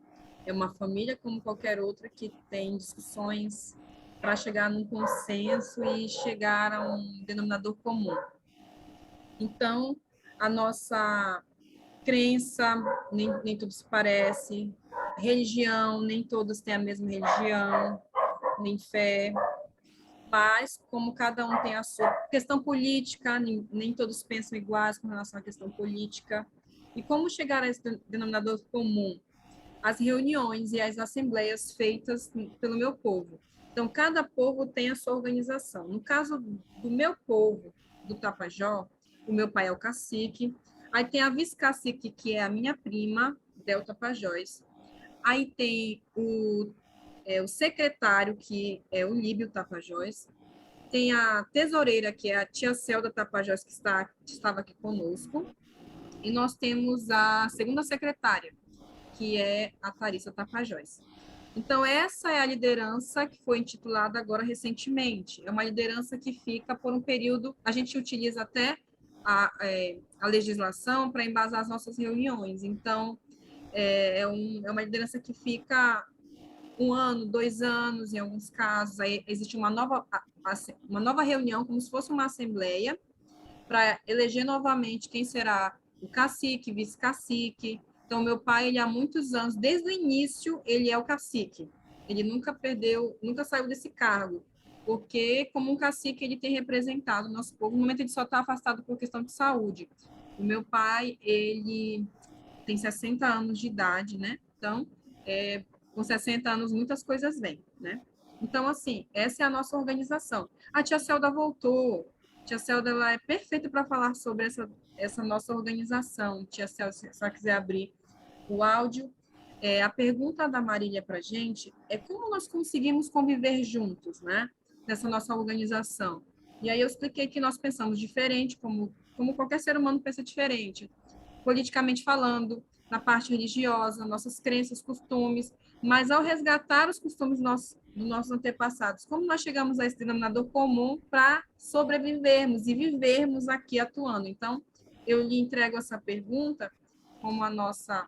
É uma família como qualquer outra que tem discussões para chegar num consenso e chegar a um denominador comum. Então, a nossa crença, nem tudo se parece, religião, nem todos têm a mesma religião, nem fé, mas como cada um tem a sua questão política, nem todos pensam iguais com relação à questão política. E como chegar a esse denominador comum? As reuniões e as assembleias feitas pelo meu povo. Então, cada povo tem a sua organização. No caso do meu povo, do Tapajós, o meu pai é o cacique, aí tem a vice-cacique, que é a minha prima, Del Tapajós, aí tem o secretário, que é o Líbio Tapajós, tem a tesoureira, que é a tia Celda Tapajós, que estava aqui conosco, e nós temos a segunda secretária, que é a Tharissa Tapajós. Então, essa é a liderança que foi intitulada agora recentemente. É uma liderança que fica por um período, a gente utiliza até a legislação para embasar as nossas reuniões. Então, é uma liderança que fica 1 ano, 2 anos, em alguns casos. Aí existe uma nova reunião, como se fosse uma assembleia, para eleger novamente quem será o cacique, vice-cacique. Então, meu pai, ele há muitos anos, desde o início, ele é o cacique. Ele nunca saiu desse cargo, porque como um cacique ele tem representado o nosso povo. No momento ele só está afastado por questão de saúde. O meu pai, ele tem 60 anos de idade, né? Então, com 60 anos, muitas coisas vêm, né? Então, assim, essa é a nossa organização. A tia Celda voltou. A tia Celda, ela é perfeita para falar sobre essa nossa organização. Tia Celda, se ela quiser abrir o áudio. A pergunta da Marília para a gente é como nós conseguimos conviver juntos, né? Nessa nossa organização. E aí eu expliquei que nós pensamos diferente, como qualquer ser humano pensa diferente. Politicamente falando, na parte religiosa, nossas crenças, costumes, mas ao resgatar os costumes dos nossos antepassados, como nós chegamos a esse denominador comum para sobrevivermos e vivermos aqui atuando? Então, eu lhe entrego essa pergunta como a nossa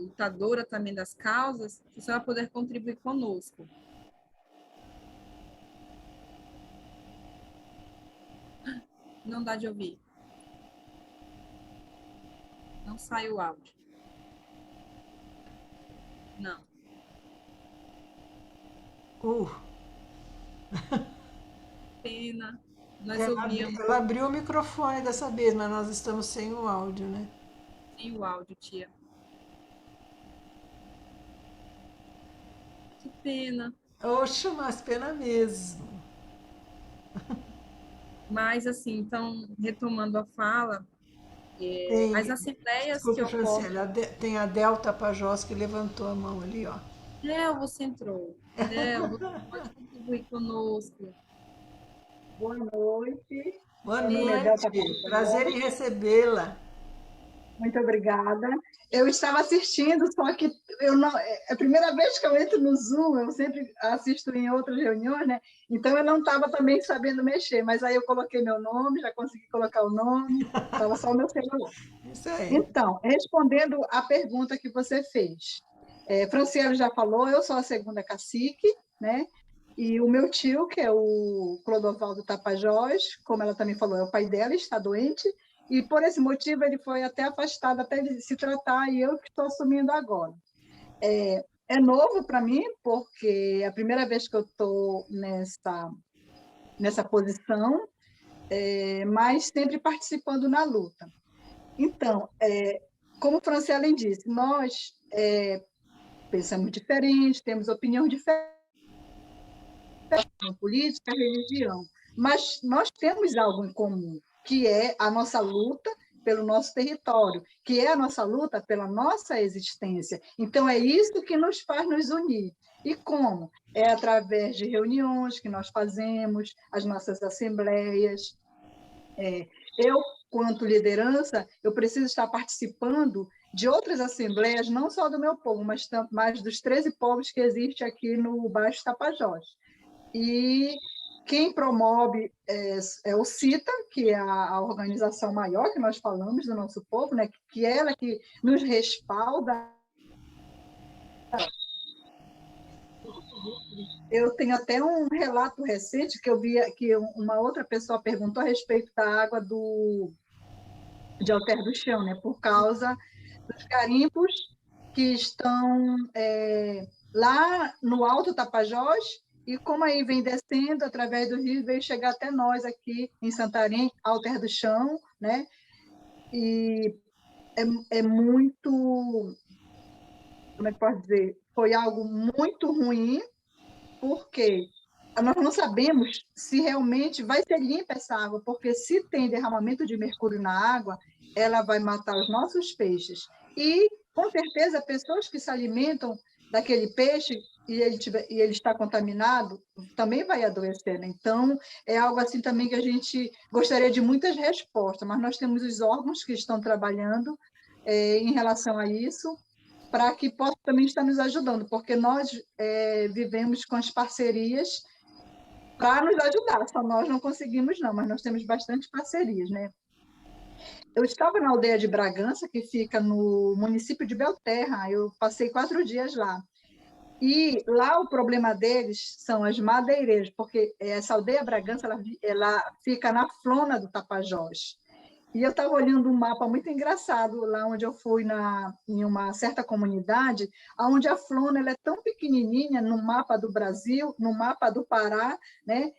lutadora também das causas, se a senhora puder contribuir conosco. Não dá de ouvir. Não sai o áudio. Não. Pena. Nós ouvíamos. Ela abriu o microfone dessa vez, mas nós estamos sem o áudio, né? Sem o áudio, tia. Que pena. Oxe, mas pena mesmo. Mas, assim, então, retomando a fala, as assembleias Desculpe, que ocorrem... Franciele, tem a Del Tapajós que levantou a mão ali, ó. Del, você entrou. Del, você pode contribuir conosco. Boa noite. Boa noite. Prazer em recebê-la. Muito obrigada. Eu estava assistindo, só que eu não, é a primeira vez que eu entro no Zoom, eu sempre assisto em outras reuniões, né? Então eu não estava também sabendo mexer, mas aí eu coloquei meu nome, já consegui colocar o nome, estava só o meu celular. Isso aí. Então, respondendo à pergunta que você fez, Franciele já falou, eu sou a segunda cacique, né? E o meu tio, que é o Clodovaldo Tapajós, como ela também falou, é o pai dela, está doente, e por esse motivo ele foi até afastado, até ele se tratar, e eu que estou assumindo agora. É novo para mim, porque é a primeira vez que eu estou nessa posição, mas sempre participando na luta. Então, como Franciele disse, nós pensamos diferente, temos opinião diferente, política, religião, mas nós temos algo em comum, que é a nossa luta pelo nosso território, que é a nossa luta pela nossa existência. Então, é isso que nos faz nos unir. E como? É através de reuniões que nós fazemos, as nossas assembleias. Eu, quanto liderança, eu preciso estar participando de outras assembleias, não só do meu povo, mas dos 13 povos que existem aqui no Baixo Tapajós. E quem promove é o CITA, que é a organização maior que nós falamos do nosso povo, né? Que é ela que nos respalda. Eu tenho até um relato recente que eu vi que uma outra pessoa perguntou a respeito da água de Alter do Chão, né? Por causa dos garimpos que estão lá no Alto Tapajós, e como aí vem descendo através do rio, veio chegar até nós aqui em Santarém, Alter do Chão, né? E é muito, como é que posso dizer? Foi algo muito ruim, porque nós não sabemos se realmente vai ser limpa essa água, porque se tem derramamento de mercúrio na água, ela vai matar os nossos peixes. E, com certeza, pessoas que se alimentam daquele peixe e ele está contaminado, também vai adoecer, né? Então, é algo assim também que a gente gostaria de muitas respostas, mas nós temos os órgãos que estão trabalhando em relação a isso, para que possa também estar nos ajudando, porque nós vivemos com as parcerias para nos ajudar, só nós não conseguimos não, mas nós temos bastante parcerias, né? Eu estava na aldeia de Bragança, que fica no município de Belterra, eu passei 4 dias lá, e lá o problema deles são as madeireiras, porque essa aldeia Bragança, ela fica na Flona do Tapajós. E eu estava olhando um mapa muito engraçado, lá onde eu fui em uma certa comunidade, onde a Flona ela é tão pequenininha no mapa do Brasil, no mapa do Pará, né?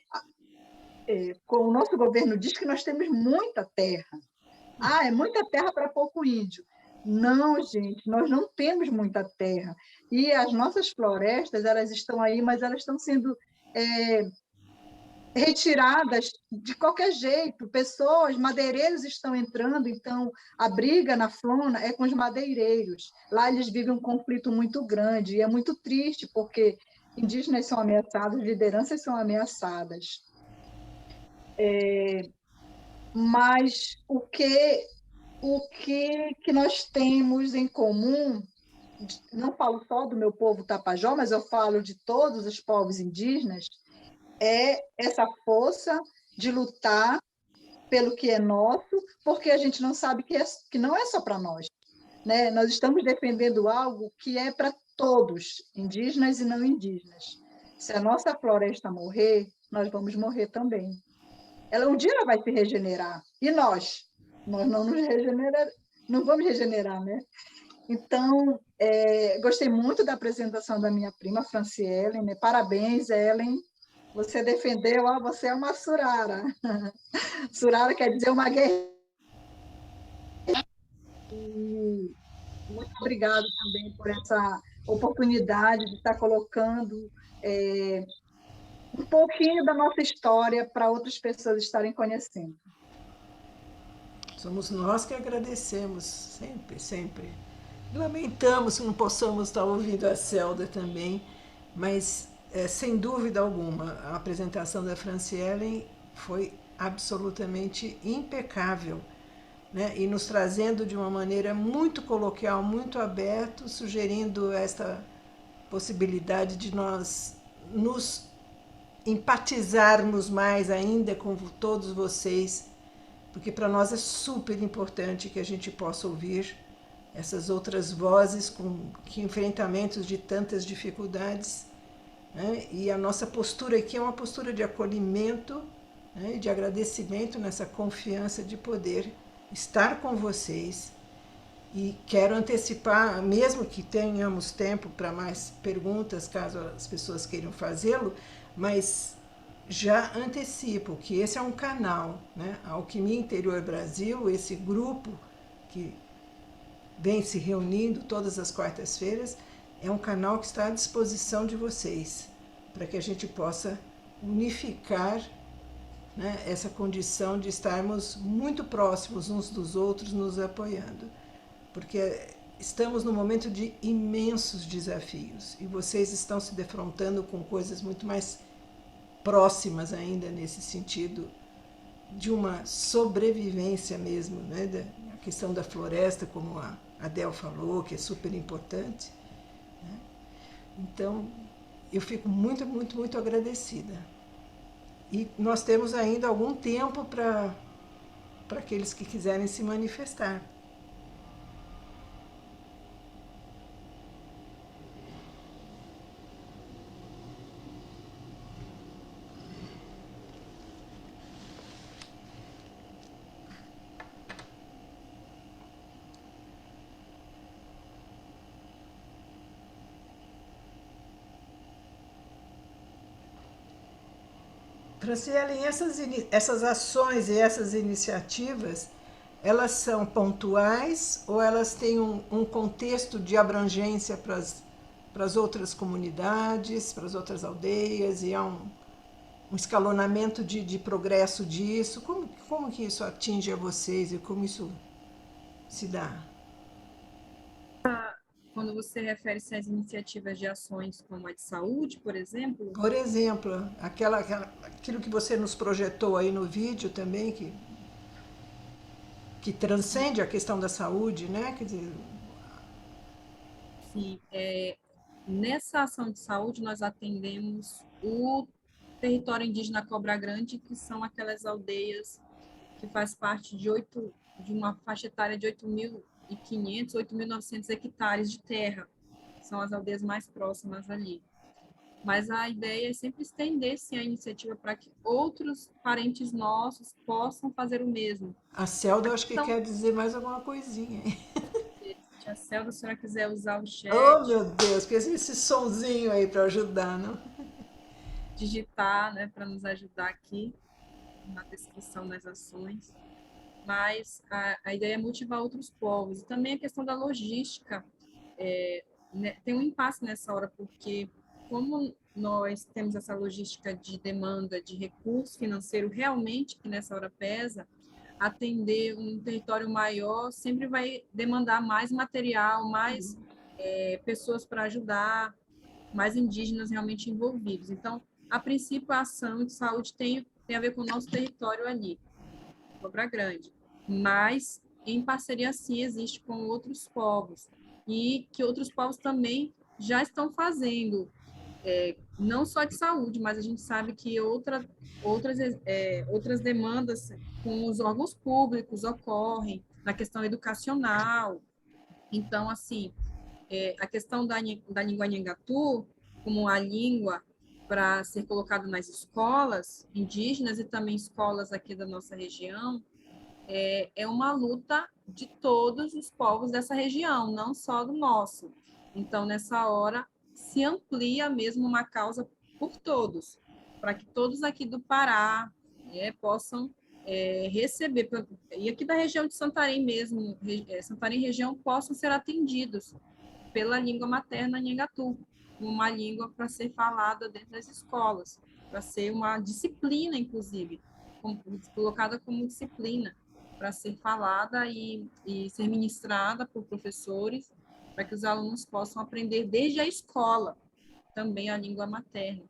O nosso governo diz que nós temos muita terra. É muita terra para pouco índio. Não, gente, nós não temos muita terra. E as nossas florestas, elas estão aí, mas elas estão sendo retiradas de qualquer jeito. Madeireiros estão entrando, então a briga na Flona é com os madeireiros. Lá eles vivem um conflito muito grande, e é muito triste, porque indígenas são ameaçados, lideranças são ameaçadas. Mas o que nós temos em comum, não falo só do meu povo Tapajó, mas eu falo de todos os povos indígenas, é essa força de lutar pelo que é nosso, porque a gente não sabe que não é só para nós, né? Nós estamos defendendo algo que é para todos, indígenas e não indígenas. Se a nossa floresta morrer, nós vamos morrer também. Um dia ela vai se regenerar, e nós não vamos regenerar, né? Então, gostei muito da apresentação da minha prima, Franciele, né? Parabéns, Ellen. Você defendeu, você é uma surara. Surara quer dizer uma guerreira. Muito obrigada também por essa oportunidade de estar colocando um pouquinho da nossa história para outras pessoas estarem conhecendo. Somos nós que agradecemos, sempre, sempre. Lamentamos que não possamos estar ouvindo a Celda também, mas, sem dúvida alguma, a apresentação da Franciele foi absolutamente impecável, né? E nos trazendo de uma maneira muito coloquial, muito aberta, sugerindo esta possibilidade de nós nos empatizarmos mais ainda com todos vocês, porque para nós é super importante que a gente possa ouvir essas outras vozes com que enfrentamentos de tantas dificuldades, né? E a nossa postura aqui é uma postura de acolhimento, né? De agradecimento nessa confiança de poder estar com vocês. E quero antecipar, mesmo que tenhamos tempo para mais perguntas, caso as pessoas queiram fazê-lo, mas já antecipo que esse é um canal, né? A Alquimia Interior Brasil, esse grupo que vem se reunindo todas as quartas-feiras, é um canal que está à disposição de vocês, para que a gente possa unificar, né, essa condição de estarmos muito próximos uns dos outros, nos apoiando. Porque estamos num momento de imensos desafios, e vocês estão se defrontando com coisas muito mais próximas ainda, nesse sentido de uma sobrevivência mesmo, né? A questão da floresta, como a Adel falou, que é super importante, né? Então, eu fico muito, muito, muito agradecida. E nós temos ainda algum tempo para aqueles que quiserem se manifestar. Franciele, essas ações e essas iniciativas, elas são pontuais ou elas têm um contexto de abrangência para as outras comunidades, para as outras aldeias, e há um escalonamento de progresso disso? Como que isso atinge a vocês e como isso se dá? Quando você refere-se às iniciativas de ações como a de saúde, por exemplo, Por exemplo, aquilo que você nos projetou aí no vídeo também, que transcende a questão da saúde, né? Quer dizer, sim, nessa ação de saúde nós atendemos o território indígena Cobra Grande, que são aquelas aldeias que faz parte de uma faixa etária de 8.500, 8.900 hectares de terra. São as aldeias mais próximas ali. Mas a ideia é sempre estender-se a iniciativa para que outros parentes nossos possam fazer o mesmo. a Celda, eu acho que quer dizer mais alguma coisinha. Tia Celda, se a senhora quiser usar o chat, Oh, meu Deus, que esse sonzinho aí para ajudar, não? digitar, né, para nos ajudar aqui na descrição das ações. Mas a ideia é motivar outros povos. E também a questão da logística. Né, tem um impasse nessa hora, porque como nós temos essa logística de demanda de recurso financeiro realmente, que nessa hora pesa, atender um território maior sempre vai demandar mais material, mais pessoas para ajudar, mais indígenas realmente envolvidos. Então, a princípio, a ação de saúde tem a ver com o nosso território ali, Cobra Grande, mas em parceria sim existe com outros povos e que outros povos também já estão fazendo, não só de saúde, mas a gente sabe que outras demandas com os órgãos públicos ocorrem na questão educacional. Então, assim, a questão da língua Nhangatu como a língua para ser colocada nas escolas indígenas e também escolas aqui da nossa região, é uma luta de todos os povos dessa região, não só do nosso. Então, nessa hora, se amplia mesmo uma causa por todos, para que todos aqui do Pará possam receber, e aqui da região de Santarém mesmo, Santarém região, possam ser atendidos pela língua materna Nhangatu, uma língua para ser falada dentro das escolas, para ser uma disciplina, inclusive, colocada como disciplina, para ser falada e ser ministrada por professores, para que os alunos possam aprender desde a escola também a língua materna,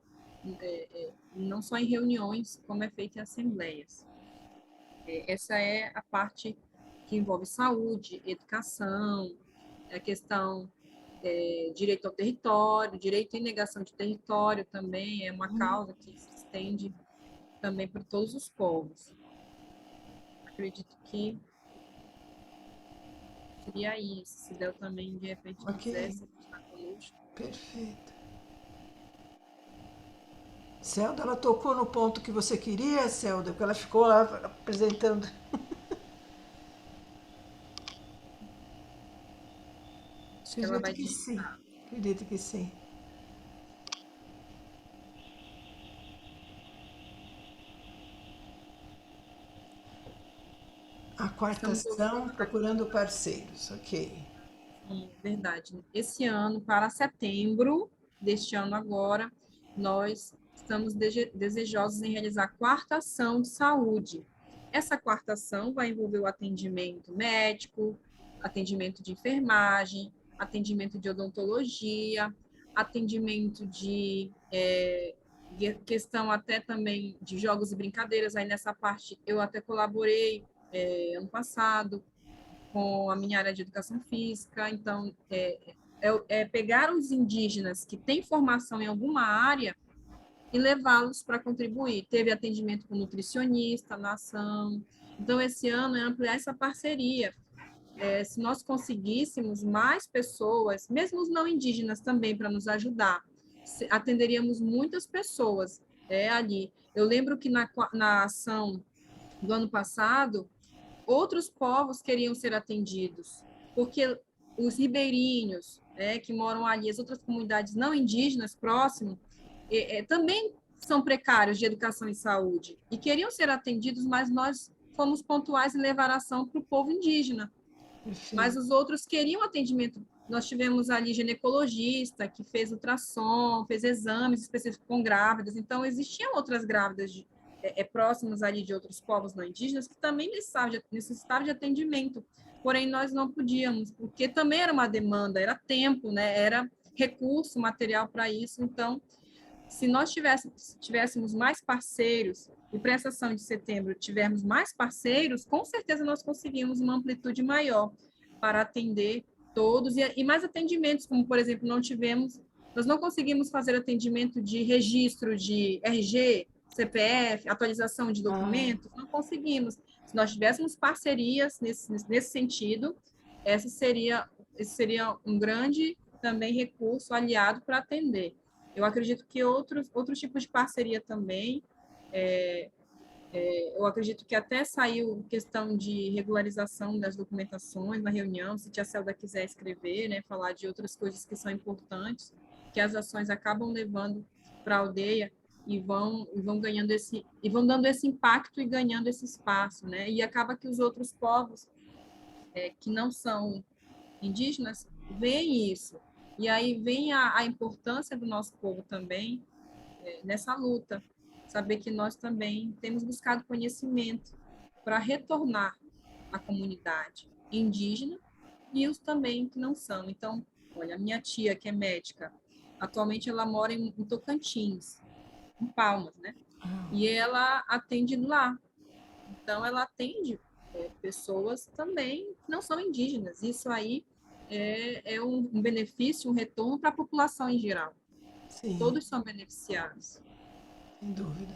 não só em reuniões, como é feito em assembleias. Essa é a parte que envolve saúde, educação, a questão direito ao território, direito e negação de território também é uma causa que se estende também para todos os povos. Acredito que seria isso, se Del também de repente quisesse estar conosco. Perfeito. Celda, ela tocou no ponto que você queria, Celda, porque ela ficou lá apresentando. Acho que ela vai digitar. Sim, acredito que sim. A quarta ação, procurando parceiros, ok. Sim, verdade. Esse ano, para setembro deste ano agora, nós estamos desejosos em realizar a quarta ação de saúde. Essa quarta ação vai envolver o atendimento médico, atendimento de enfermagem, atendimento de odontologia, atendimento de questão até também de jogos e brincadeiras. Aí nessa parte eu até colaborei ano passado com a minha área de educação física, então pegar os indígenas que têm formação em alguma área e levá-los para contribuir. Teve atendimento com nutricionista na ação. Então, esse ano é ampliar essa parceria. Se nós conseguíssemos mais pessoas, mesmo os não indígenas também, para nos ajudar, atenderíamos muitas pessoas ali. Eu lembro que na ação do ano passado, outros povos queriam ser atendidos, porque os ribeirinhos, que moram ali, as outras comunidades não indígenas próximas, também são precários de educação e saúde, e queriam ser atendidos, mas nós fomos pontuais em levar ação para o povo indígena. Mas os outros queriam atendimento. Nós tivemos ali ginecologista, que fez ultrassom, fez exames específicos com grávidas. Então, existiam outras grávidas próximas ali de outros povos não indígenas que também necessitavam de atendimento. Porém, nós não podíamos, porque também era uma demanda, era tempo, né? Era recurso, material para isso. Então, se nós tivéssemos mais parceiros, e para essa ação de setembro tivermos mais parceiros, com certeza nós conseguimos uma amplitude maior para atender todos, e mais atendimentos, como, por exemplo, nós não conseguimos fazer atendimento de registro de RG, CPF, atualização de documentos, não conseguimos. Se nós tivéssemos parcerias nesse sentido, esse seria um grande também recurso aliado para atender. Eu acredito que outros tipos de parceria também, eu acredito que até saiu questão de regularização das documentações na reunião, se a tia Celda quiser escrever, né, falar de outras coisas que são importantes, que as ações acabam levando para a aldeia e vão dando esse impacto e ganhando esse espaço, né? E acaba que os outros povos que não são indígenas veem isso. E aí vem a importância do nosso povo também nessa luta. Saber que nós também temos buscado conhecimento para retornar à comunidade indígena e os também que não são. Então, olha, a minha tia, que é médica, atualmente ela mora em Tocantins, em Palmas, né? E ela atende lá. Então, ela atende pessoas também que não são indígenas. Isso aí é um benefício, um retorno para a população em geral. Sim. Todos são beneficiados. Sem dúvida.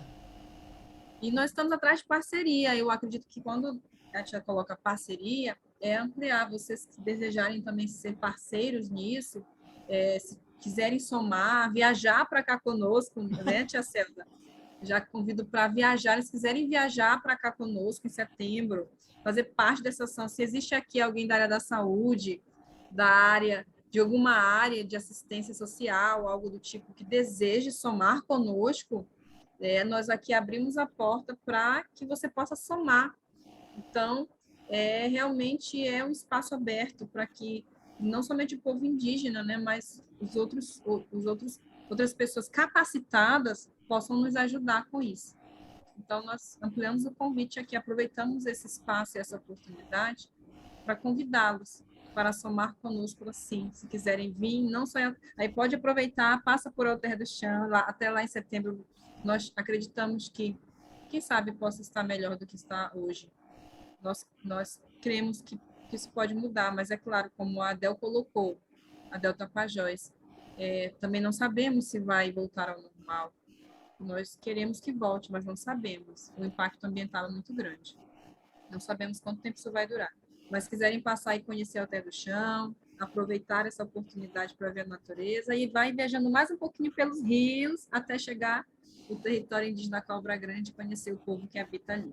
E nós estamos atrás de parceria. Eu acredito que quando a tia coloca parceria, é ampliar. Vocês que desejarem também ser parceiros nisso, se quiserem somar, viajar para cá conosco, né, tia Celda? Já convido para viajar. Se quiserem viajar para cá conosco em setembro, fazer parte dessa ação. Se existe aqui alguém da área da saúde, de alguma área de assistência social, algo do tipo, que deseje somar conosco, nós aqui abrimos a porta para que você possa somar. Então, realmente é um espaço aberto para que não somente o povo indígena, né, mas outras pessoas capacitadas possam nos ajudar com isso. Então, nós ampliamos o convite aqui, aproveitamos esse espaço e essa oportunidade para convidá-los para somar conosco, assim, se quiserem vir, não só aí pode aproveitar, passa por Alter do Chão, até lá em setembro. Nós acreditamos que, quem sabe, possa estar melhor do que está hoje. Nós cremos que isso pode mudar, mas é claro, como a Adel colocou, a Adel Tapajós, também não sabemos se vai voltar ao normal. Nós queremos que volte, mas não sabemos. O impacto ambiental é muito grande. Não sabemos quanto tempo isso vai durar. Mas quiserem passar e conhecer a Alter do Chão, aproveitar essa oportunidade para ver a natureza, e vai viajando mais um pouquinho pelos rios até chegar no território indígena Cobra Grande e conhecer o povo que habita ali.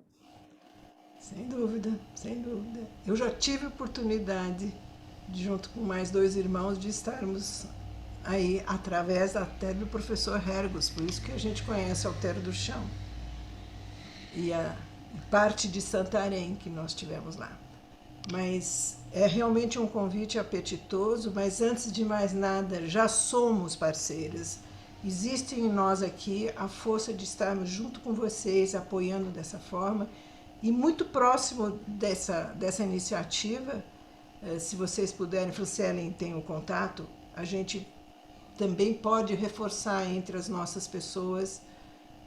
Sem dúvida, sem dúvida. Eu já tive a oportunidade, junto com mais 2 irmãos, de estarmos aí através até do professor Hergos, por isso que a gente conhece a Alter do Chão. E a parte de Santarém que nós tivemos lá. Mas é realmente um convite apetitoso, mas antes de mais nada, já somos parceiras. Existe em nós aqui a força de estarmos junto com vocês, apoiando dessa forma, e muito próximo dessa iniciativa, se vocês puderem, Franciele tem o contato, a gente também pode reforçar entre as nossas pessoas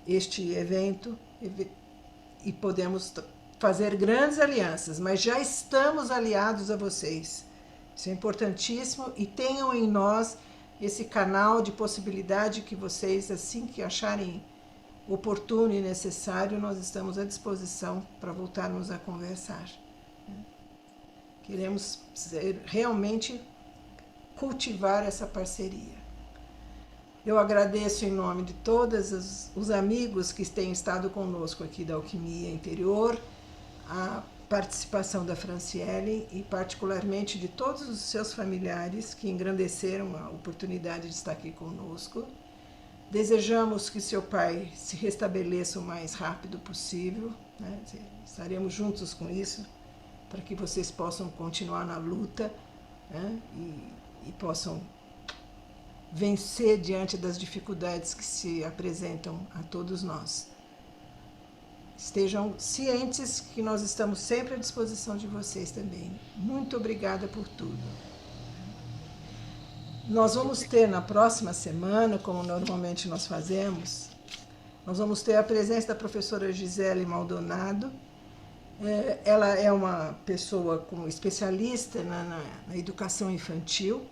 este evento e podemos fazer grandes alianças, mas já estamos aliados a vocês. Isso é importantíssimo, e tenham em nós esse canal de possibilidade que vocês, assim que acharem oportuno e necessário, nós estamos à disposição para voltarmos a conversar. Queremos realmente cultivar essa parceria. Eu agradeço em nome de todos os amigos que têm estado conosco aqui da Alquimia Interior, a participação da Franciele e particularmente de todos os seus familiares que engrandeceram a oportunidade de estar aqui conosco. Desejamos que seu pai se restabeleça o mais rápido possível, né? Estaremos juntos com isso, para que vocês possam continuar na luta, né? e possam vencer diante das dificuldades que se apresentam a todos nós. Estejam cientes que nós estamos sempre à disposição de vocês também. Muito obrigada por tudo. Nós vamos ter na próxima semana, como normalmente nós fazemos, nós vamos ter a presença da professora Gisele Maldonado. Ela é uma pessoa como especialista na educação infantil.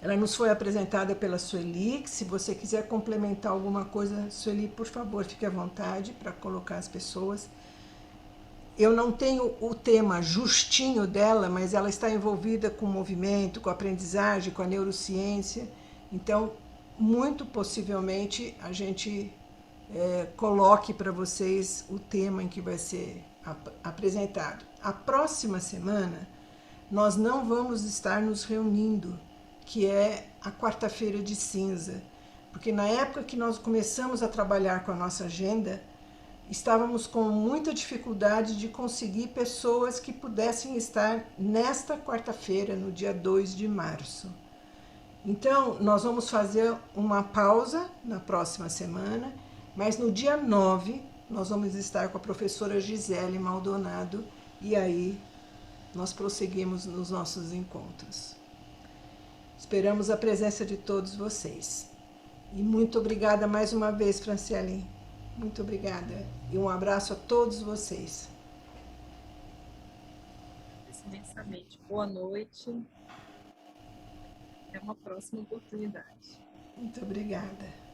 Ela nos foi apresentada pela Sueli. Se você quiser complementar alguma coisa, Sueli, por favor, fique à vontade para colocar as pessoas. Eu não tenho o tema justinho dela, mas ela está envolvida com o movimento, com a aprendizagem, com a neurociência. Então, muito possivelmente, a gente coloque para vocês o tema em que vai ser apresentado. A próxima semana, nós não vamos estar nos reunindo, que é a quarta-feira de cinza, porque na época que nós começamos a trabalhar com a nossa agenda, estávamos com muita dificuldade de conseguir pessoas que pudessem estar nesta quarta-feira, no dia 2 de março. Então, nós vamos fazer uma pausa na próxima semana, mas no dia 9, nós vamos estar com a professora Gisele Maldonado, e aí nós prosseguimos nos nossos encontros. Esperamos a presença de todos vocês. E muito obrigada mais uma vez, Franciele. Muito obrigada. E um abraço a todos vocês. Imensamente. Boa noite. Até uma próxima oportunidade. Muito obrigada.